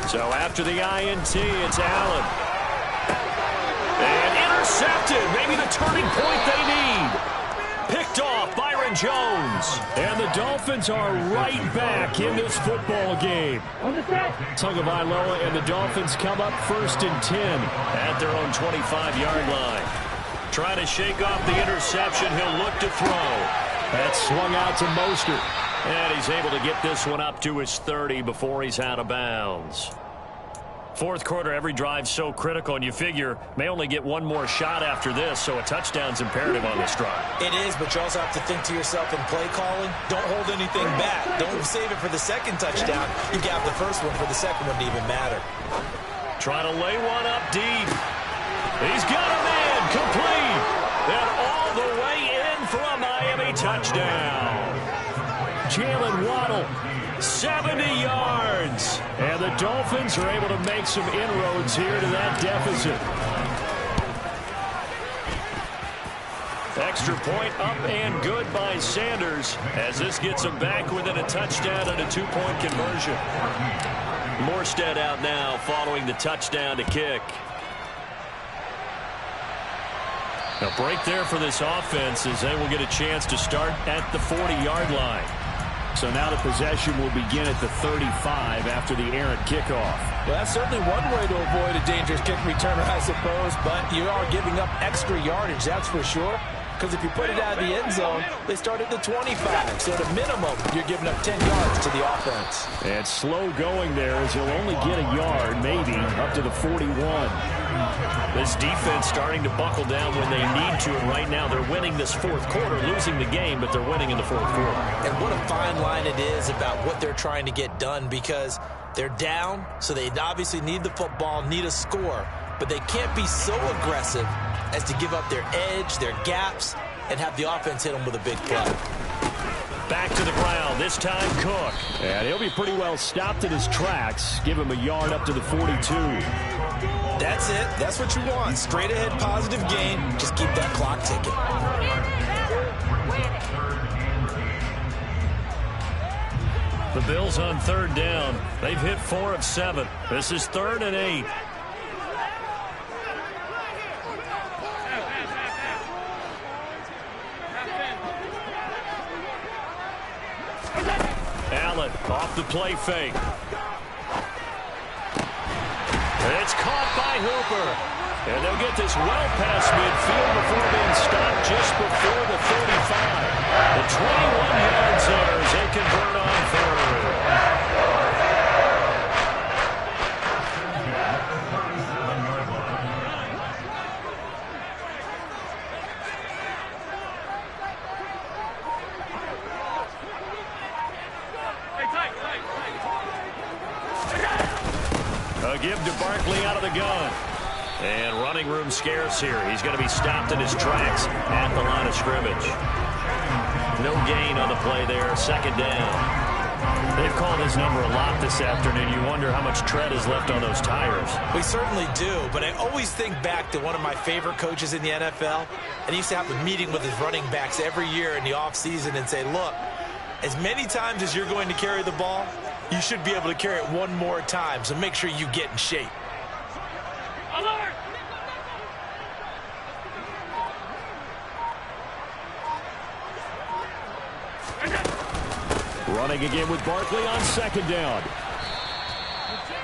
So after the INT, it's Allen. And intercepted. Maybe the turning point they need. Picked off Byron Jones. And the Dolphins are right back in this football game. Tagovailoa and the Dolphins come up 1st and 10 at their own 25-yard line. Trying to shake off the interception. He'll look to throw. That's swung out to Mostert. And he's able to get this one up to his 30 before he's out of bounds. Fourth quarter, every drive's so critical, and you figure may only get one more shot after this, so a touchdown's imperative on this drive. It is, but you also have to think to yourself in play calling, don't hold anything back. Don't save it for the second touchdown. You got the first one for the second one to even matter. Trying to lay one up deep. He's got a man complete. And all the way in for a Miami touchdown. Jalen Waddle, 70 yards. And the Dolphins are able to make some inroads here to that deficit. Extra point up and good by Sanders as this gets them back within a touchdown and a 2-point conversion. Morstead out now following the touchdown to kick. A break there for this offense as they will get a chance to start at the 40-yard line. So now the possession will begin at the 35 after the errant kickoff. Well, that's certainly one way to avoid a dangerous kick returner, I suppose, but you are giving up extra yardage, that's for sure. Because if you put it out of the end zone, they start at the 25. So at a minimum, you're giving up 10 yards to the offense. And slow going there as he'll only get a yard, maybe, up to the 41. This defense starting to buckle down when they need to, and right now they're winning this fourth quarter, losing the game, but they're winning in the fourth quarter. And what a fine line it is about what they're trying to get done, because they're down, so they obviously need the football, need a score, but they can't be so aggressive as to give up their edge, their gaps, and have the offense hit them with a big play. Back to the ground, this time Cook. And he'll be pretty well stopped in his tracks. Give him a yard up to the 42. That's it. That's what you want. Straight ahead positive gain. Just keep that clock ticking. The Bills on third down. They've hit 4 of 7. This is 3rd and 8. Allen off the play fake. It's caught by Hooper. And they'll get this well past midfield before being stopped just before the 35. The 21 yards there as they convert on 3rd. A give to Barkley out of the gun. And running room scarce here. He's going to be stopped in his tracks at the line of scrimmage. No gain on the play there. 2nd down. They've called his number a lot this afternoon. You wonder how much tread is left on those tires. We certainly do, but I always think back to one of my favorite coaches in the NFL. And he used to have a meeting with his running backs every year in the offseason and say, look, as many times as you're going to carry the ball, you should be able to carry it one more time, so make sure you get in shape. Alert! Running again with Barkley on second down.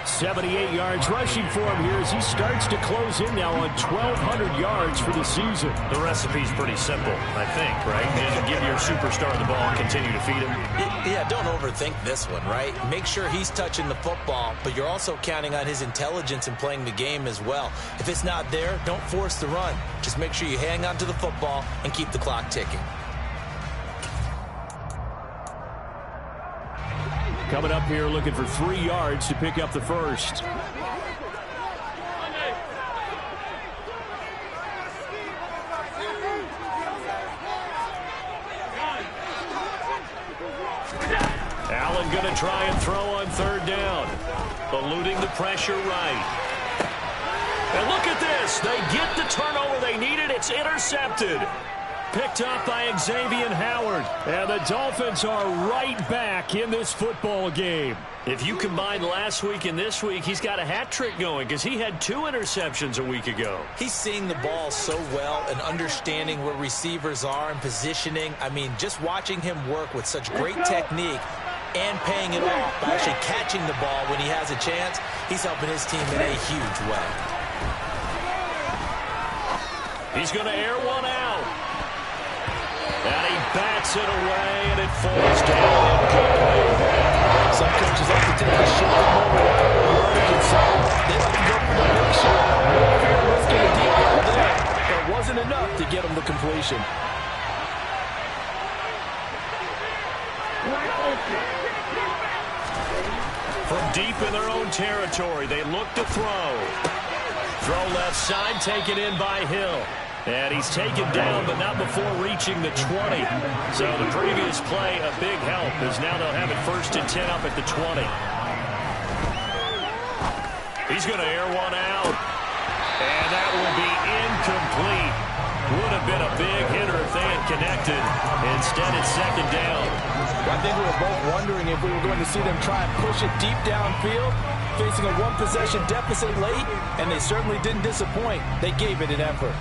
78 yards rushing for him here as he starts to close in now on 1,200 yards for the season. The recipe's pretty simple, I think, right? Just give your superstar the ball and continue to feed him. Yeah, don't overthink this one, right? Make sure he's touching the football, but you're also counting on his intelligence in playing the game as well. If it's not there, don't force the run. Just make sure you hang on to the football and keep the clock ticking. Coming up here looking for 3 yards to pick up the first. Allen going to try and throw on third down. Eluding the pressure right. And look at this. They get the turnover they needed. It's intercepted. Picked up by Xavier Howard. And the Dolphins are right back in this football game. If you combine last week and this week, he's got a hat trick going because he had 2 interceptions a week ago. He's seeing the ball so well and understanding where receivers are and positioning. I mean, just watching him work with such great technique and paying it off by actually catching the ball when he has a chance, he's helping his team in a huge way. He's going to air one out. And he bats it away, and it falls down incomplete. Some coaches like to take a short moment. They like to go for the big shot. Let's get a deep ball there. It wasn't enough to get him the completion. From deep in their own territory, they look to throw. Throw left side, taken in by Hill. And he's taken down, but not before reaching the 20. So the previous play, a big help, as now they'll have it 1st and 10 up at the 20. He's going to air one out. And that will be incomplete. Would have been a big hitter if they had connected. Instead, it's second down. I think we were both wondering if we were going to see them try and push it deep downfield, facing a one-possession deficit late, and they certainly didn't disappoint. They gave it an effort.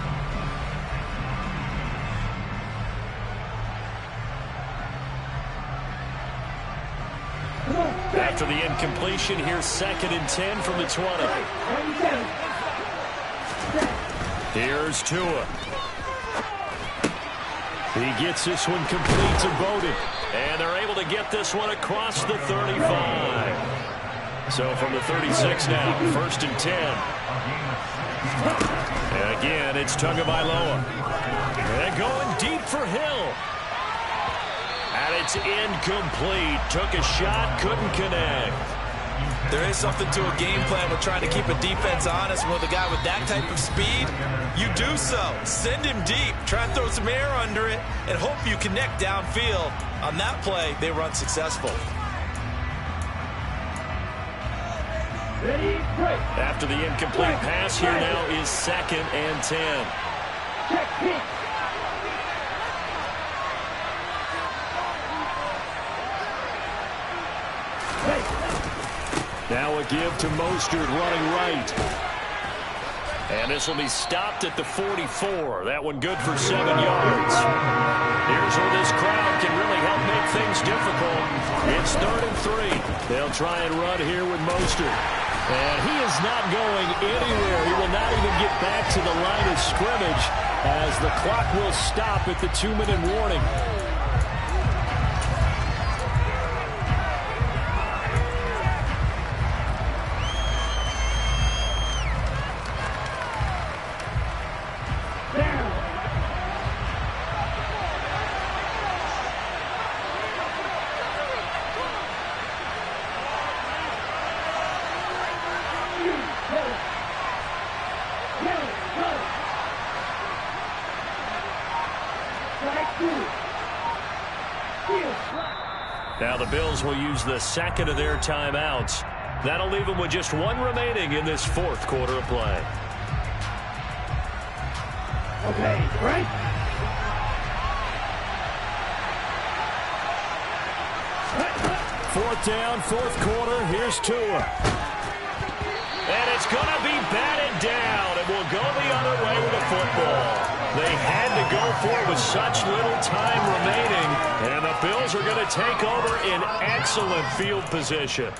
After the incompletion, here's 2nd and 10 from the 20. Here's Tua. He gets this one complete to Bowden. And they're able to get this one across the 35. So from the 36 now, 1st and 10. And again, it's Tagovailoa. And going deep for Hill. And it's incomplete. Took a shot, couldn't connect. There is something to a game plan with trying to keep a defense honest. With a guy with that type of speed, you do so. Send him deep. Try and throw some air under it and hope you connect downfield. On that play, they were unsuccessful. After the incomplete pass, here now is 2nd and 10. Now a give to Mostert running right. And this will be stopped at the 44. That one good for 7 yards. Here's where this crowd can really help make things difficult. It's 3rd and 3. They'll try and run here with Mostert. And he is not going anywhere. He will not even get back to the line of scrimmage as the clock will stop at the 2-minute warning. Now the Bills will use the 2nd of their timeouts. That'll leave them with just 1 remaining in this 4th quarter of play. Okay, right? Fourth down, 4th quarter. Here's Tua. And it's going to be batted down. for with such little time remaining. And the Bills are going to take over in excellent field position.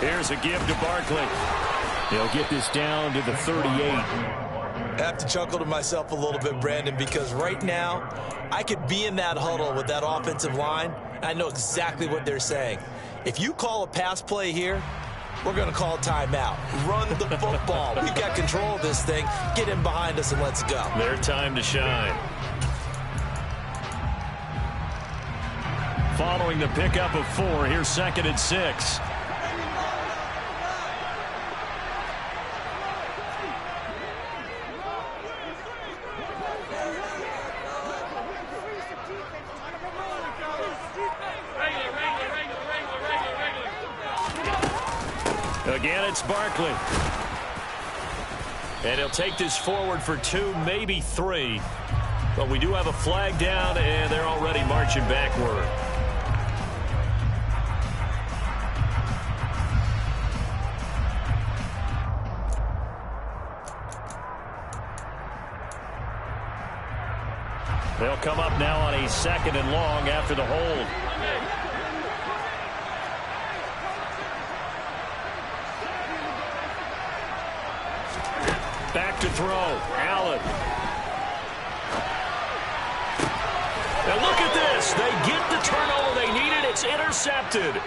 Here's a give to Barkley. He'll get this down to the 38. I have to chuckle to myself a little bit, Brandon, because right now I could be in that huddle with that offensive line. I know exactly what they're saying. If you call a pass play here, we're going to call timeout. Run the football. We've got control of this thing. Get in behind us and let's go. Their time to shine. Following the pickup of 4, here's 2nd and 6. Again, it's Barkley. And he'll take this forward for 2, maybe 3. But we do have a flag down, and they're already marching backward. They'll come up now on a 2nd and long after the hold. Back to throw. Allen. And look at this. They get the turnover they needed. It's intercepted.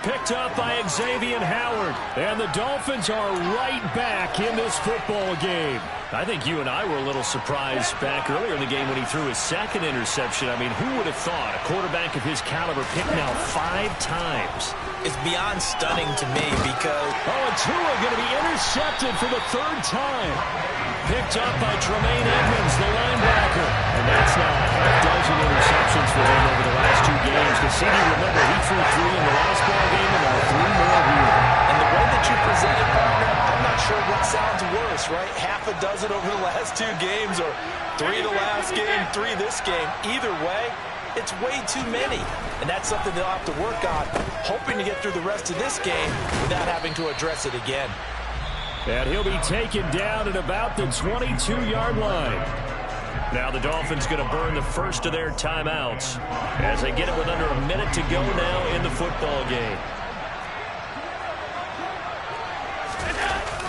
Picked up by Xavier Howard. And the Dolphins are right back in this football game. I think you and I were a little surprised back earlier in the game when he threw his 2nd interception. I mean, who would have thought a quarterback of his caliber picked now 5 times? It's beyond stunning to me because... Oh, and Tua going to be intercepted for the 3rd time. Picked up by Tremaine Edmonds, the linebacker. And that's now a half-dozen interceptions for him over the last 2 games. Because CD, remember, he threw 3 in the last ball game and now 3 more here. And the way that you presented, partner, I'm not sure what sounds worse, right? Half a dozen over the last 2 games or 3 the last game, 3 this game. Either way, it's way too many. And that's something they'll have to work on, hoping to get through the rest of this game without having to address it again. And he'll be taken down at about the 22-yard line. Now the Dolphins going to burn the first of their timeouts as they get it with under a minute to go now in the football game.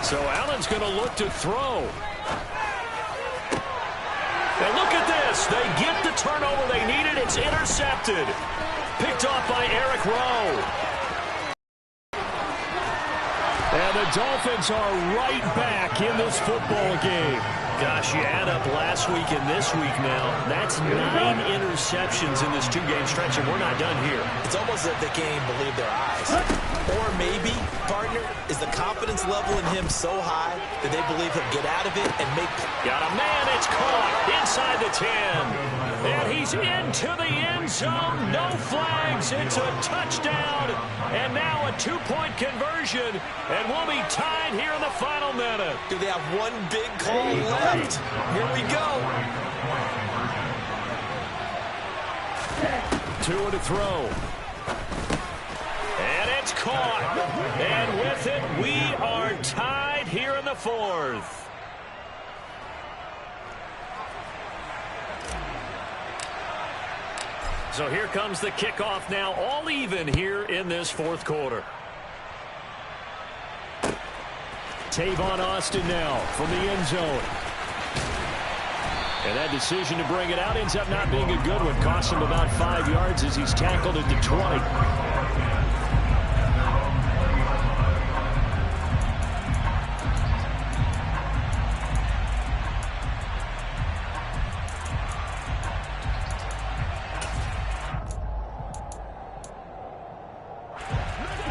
So Allen's going to look to throw. And look at this. They get the turnover they needed. It's intercepted. Picked off by Eric Rowe. And the Dolphins are right back in this football game. Gosh, you add up last week and this week now. That's 9 interceptions in this 2-game stretch, and we're not done here. It's almost as if they can't even believe their eyes. Or maybe, partner, is the confidence level in him so high that they believe he'll get out of it and make... Got a man, it's caught inside the 10. And he's into the end zone. No flags. It's a touchdown. And now a 2-point conversion. And we'll be tied here in the final minute. Do they have one big call left? Here we go. 2 to throw. And it's caught. And with it, we are tied here in the 4th. So here comes the kickoff now, all even here in this 4th quarter. Tavon Austin now from the end zone. And that decision to bring it out ends up not being a good one. Costs him about 5 yards as he's tackled at the 20.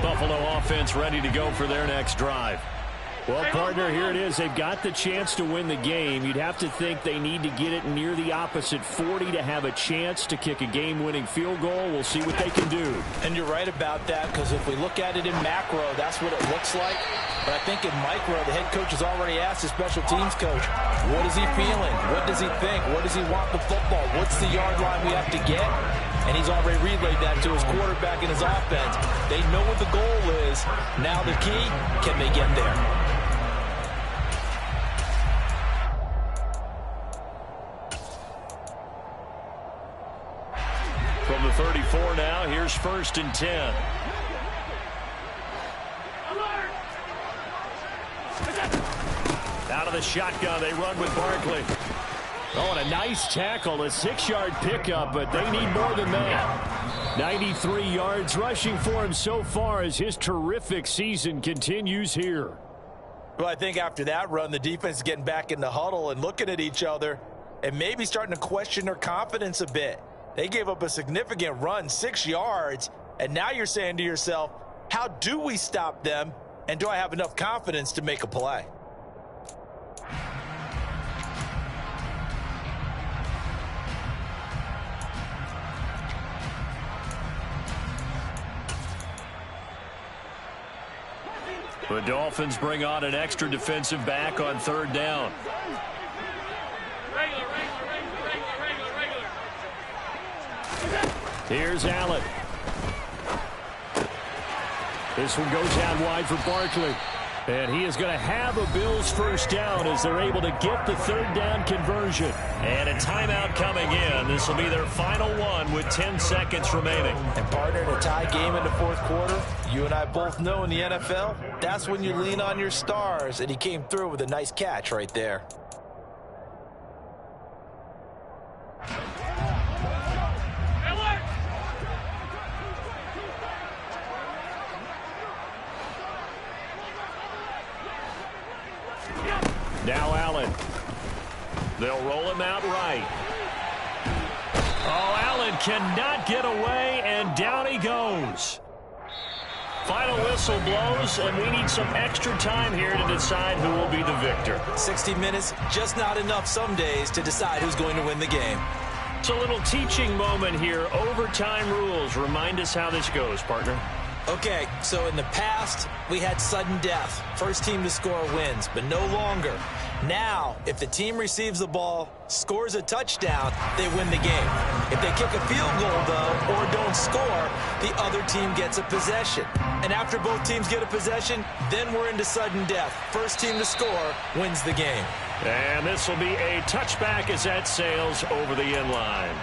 Buffalo offense ready to go for their next drive. Well, partner, here it is. They've got the chance to win the game. You'd have to think they need to get it near the opposite 40 to have a chance to kick a game-winning field goal. We'll see what they can do. And you're right about that, because if we look at it in macro, that's what it looks like. But I think in micro, the head coach has already asked the special teams coach, what is he feeling? What does he think? What does he want the football? What's the yard line we have to get? And he's already relayed that to his quarterback and his offense. They know what the goal is. Now the key, can they get there? From the 34 now, here's 1st and 10. Out of the shotgun, they run with Barkley. Oh, and a nice tackle, a 6-yard pickup, but they need more than that. 93 yards rushing for him so far as his terrific season continues here. Well, I think after that run, the defense is getting back in the huddle and looking at each other and maybe starting to question their confidence a bit. They gave up a significant run, 6 yards, and now you're saying to yourself, how do we stop them, and do I have enough confidence to make a play? The Dolphins bring on an extra defensive back on 3rd down. Here's Allen. This one goes out wide for Barkley. And he is going to have a Bills 1st down as they're able to get the 3rd down conversion. And a timeout coming in. This will be their final one with 10 seconds remaining. And partner, in a tie game in the 4th quarter, you and I both know in the NFL, that's when you lean on your stars. And he came through with a nice catch right there. Now Allen. They'll roll him out right. Oh, Allen cannot get away, and down he goes. Final whistle blows, and we need some extra time here to decide who will be the victor. 60 minutes, just not enough some days to decide who's going to win the game. It's a little teaching moment here. Overtime rules. Remind us how this goes, partner. Okay, so in the past, we had sudden death. First team to score wins, but no longer. Now, if the team receives the ball, scores a touchdown, they win the game. If they kick a field goal, though, or don't score, the other team gets a possession. And after both teams get a possession, then we're into sudden death. First team to score wins the game. And this will be a touchback as that sails over the end line.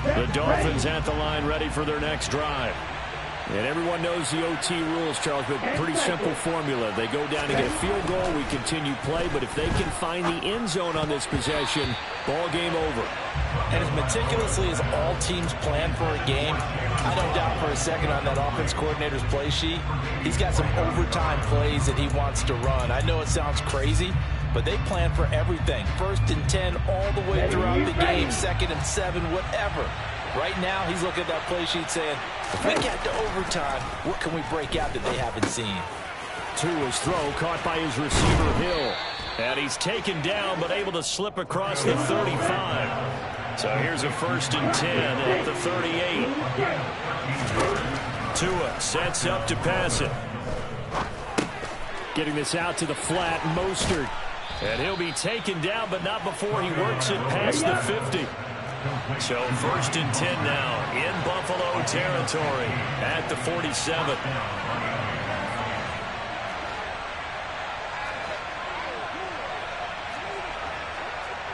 The Dolphins at the line ready for their next drive. And everyone knows the OT rules, Charles, but pretty simple formula. They go down to get a field goal, we continue play, but if they can find the end zone on this possession, ball game over. And as meticulously as all teams plan for a game, I don't doubt for a second on that offense coordinator's play sheet, he's got some overtime plays that he wants to run. I know it sounds crazy, but they plan for everything. 1st and 10 all the way throughout the game, 2nd and 7, whatever. Right now, he's looking at that play sheet saying, if we get to overtime, what can we break out that they haven't seen? To his throw, caught by his receiver, Hill. And he's taken down, but able to slip across the 35. So here's a 1st and 10 at the 38. Tua sets up to pass it. Getting this out to the flat, Mostert. And he'll be taken down, but not before he works it past the 50. So 1st and 10 now in Buffalo territory at the 47.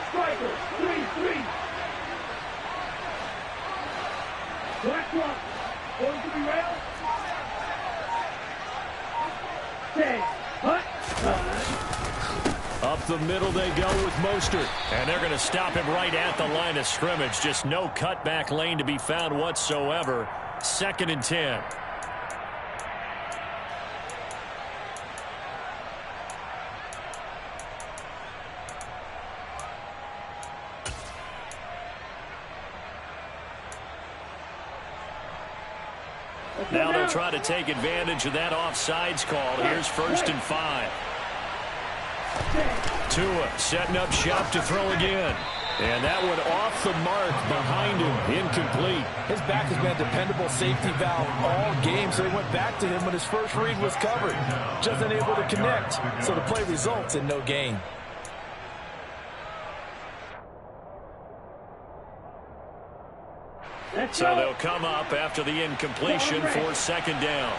Striker, 3-3. Black one. Going to be rail. 10. Hut. Up the middle they go with Mostert. And they're going to stop him right at the line of scrimmage. Just no cutback lane to be found whatsoever. 2nd and 10. Now they'll try to take advantage of that offsides call. Here's 1st and 5. Tua setting up shop to throw again. And that one off the mark behind him. Incomplete. His back has been a dependable safety valve all game, so he went back to him when his first read was covered. Just unable to connect, so the play results in no gain. So they'll come up after the incompletion for 2nd down.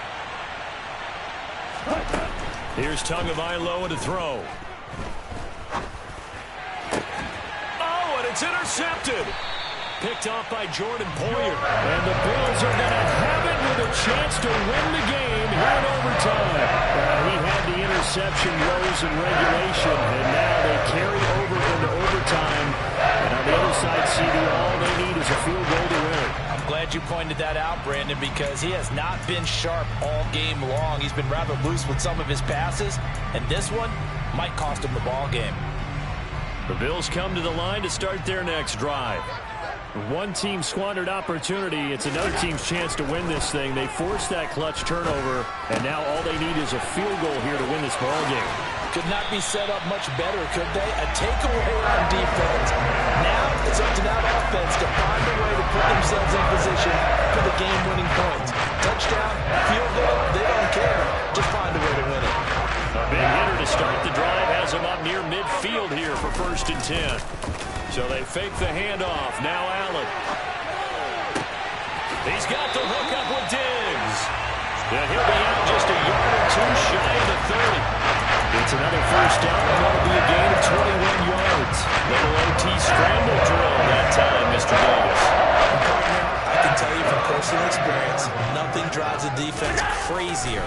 Here's Tagovailoa to throw. It's intercepted. Picked off by Jordan Poyer. And the Bills are going to have it with a chance to win the game here in overtime. He had the interception woes in regulation, and now they carry over into overtime. And on the other side, CD, all they need is a field goal to win it. I'm glad you pointed that out, Brandon, because he has not been sharp all game long. He's been rather loose with some of his passes, and this one might cost him the ball game. The Bills come to the line to start their next drive. One team squandered opportunity. It's another team's chance to win this thing. They forced that clutch turnover, and now all they need is a field goal here to win this ball game. Could not be set up much better, could they? A takeaway on defense. Now it's up to that offense to find a way to put themselves in position for the game-winning points. Touchdown, field goal, they don't care. Just find a way to win it. A big hitter to start the drive has him up near midfield here for 1st and 10. So they fake the handoff. Now Allen. He's got the hook up with Diggs. And he'll be out just a yard or two shy of the 30. It's another 1st down, and that'll be a gain of 21 yards. Little OT scramble drill that time, Mr. Davis. I can tell you from personal experience, nothing drives a defense crazier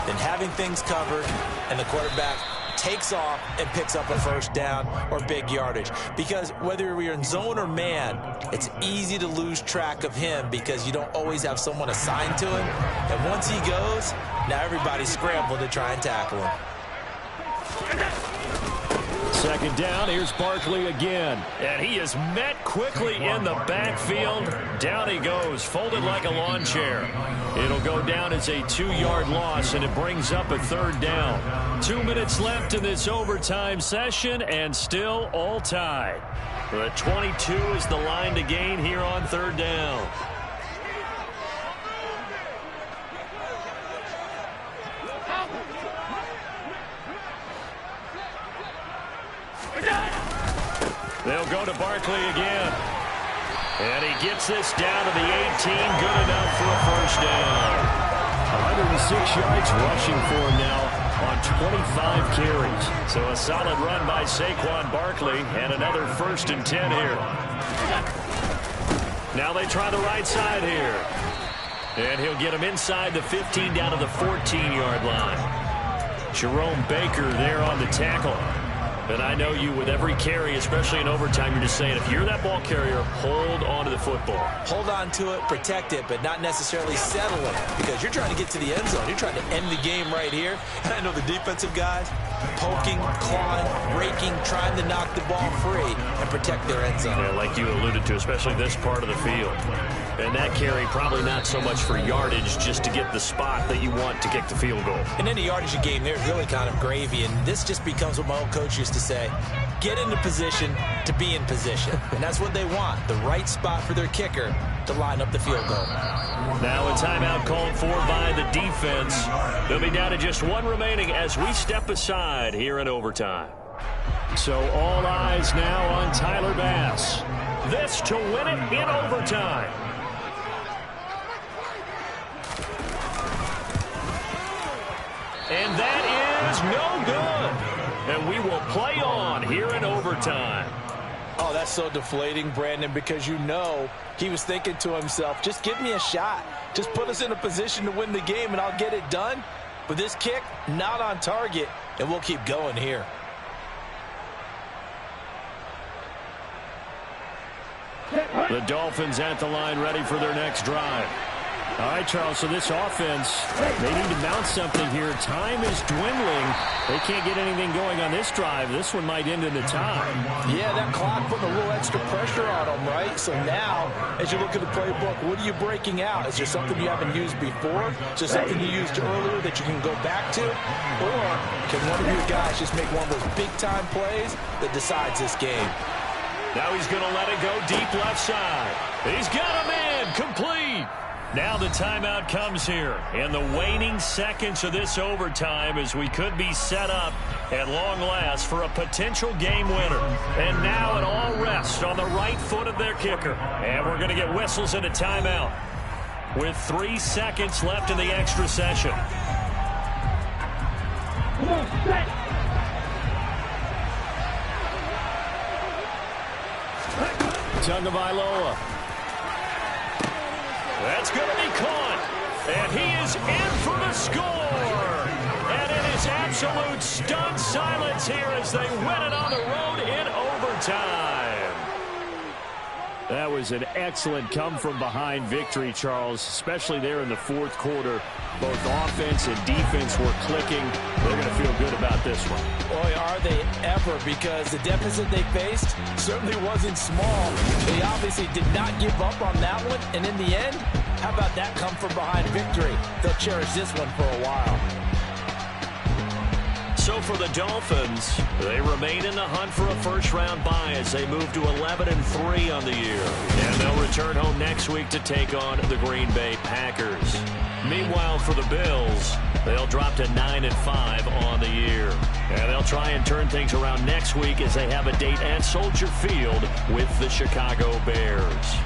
than having things covered and the quarterback takes off and picks up a 1st down or big yardage. Because whether you're in zone or man, it's easy to lose track of him because you don't always have someone assigned to him. And once he goes, now everybody's scrambling to try and tackle him. 2nd down, here's Barkley again. And he is met quickly in the backfield. Down he goes, folded like a lawn chair. It'll go down as a 2-yard loss, and it brings up a 3rd down. 2 minutes left in this overtime session, and still all tied. But 22 is the line to gain here on 3rd down. They'll go to Barkley again. And he gets this down to the 18. Good enough for a 1st down. 106 yards rushing for him now on 25 carries. So a solid run by Saquon Barkley and another 1st and 10 here. Now they try the right side here. And he'll get him inside the 15 down to the 14-yard line. Jerome Baker there on the tackle. And I know you, with every carry, especially in overtime, you're just saying, if you're that ball carrier, hold on to the football. Hold on to it, protect it, but not necessarily settle it, because you're trying to get to the end zone. You're trying to end the game right here. And I know the defensive guys poking, clawing, raking, trying to knock the ball free and protect their end zone. Yeah, like you alluded to, especially this part of the field. And that carry probably not so much for yardage, just to get the spot that you want to kick the field goal. In any yardage game, there's really kind of gravy, and this just becomes what my old coach used to say: get into position to be in position. And that's what they want, the right spot for their kicker to line up the field goal. Now a timeout called for by the defense. They'll be down to just 1 remaining as we step aside here in overtime. So all eyes now on Tyler Bass. This to win it in overtime. And that is no good. And we will play on here in overtime. Oh, that's so deflating, Brandon, because you know he was thinking to himself, just give me a shot. Just put us in a position to win the game and I'll get it done. But this kick, not on target, and we'll keep going here. The Dolphins at the line ready for their next drive. All right, Charles, so this offense, they need to mount something here. Time is dwindling. They can't get anything going on this drive. This one might end in the tie. Yeah, that clock putting a little extra pressure on them, right? So now, as you look at the playbook, what are you breaking out? Is there something you haven't used before? Is there something you used earlier that you can go back to? Or can one of you guys just make one of those big-time plays that decides this game? Now he's going to let it go deep left side. He's got a man complete. Now the timeout comes here in the waning seconds of this overtime as we could be set up at long last for a potential game winner. And now it all rests on the right foot of their kicker. And we're going to get whistles and a timeout with 3 seconds left in the extra session. Come on, set. Tagovailoa. That's going to be caught. And he is in for the score. And it is absolute stunned silence here as they win it on the road in overtime. That was an excellent come-from-behind victory, Charles, especially there in the fourth quarter. Both offense and defense were clicking. They're going to feel good about this one. Boy, are they ever, because the deficit they faced certainly wasn't small. They obviously did not give up on that one, and in the end, how about that come-from-behind victory? They'll cherish this one for a while. So for the Dolphins, they remain in the hunt for a first-round bye as they move to 11-3 on the year. And they'll return home next week to take on the Green Bay Packers. Meanwhile, for the Bills, they'll drop to 9-5 on the year. And they'll try and turn things around next week as they have a date at Soldier Field with the Chicago Bears.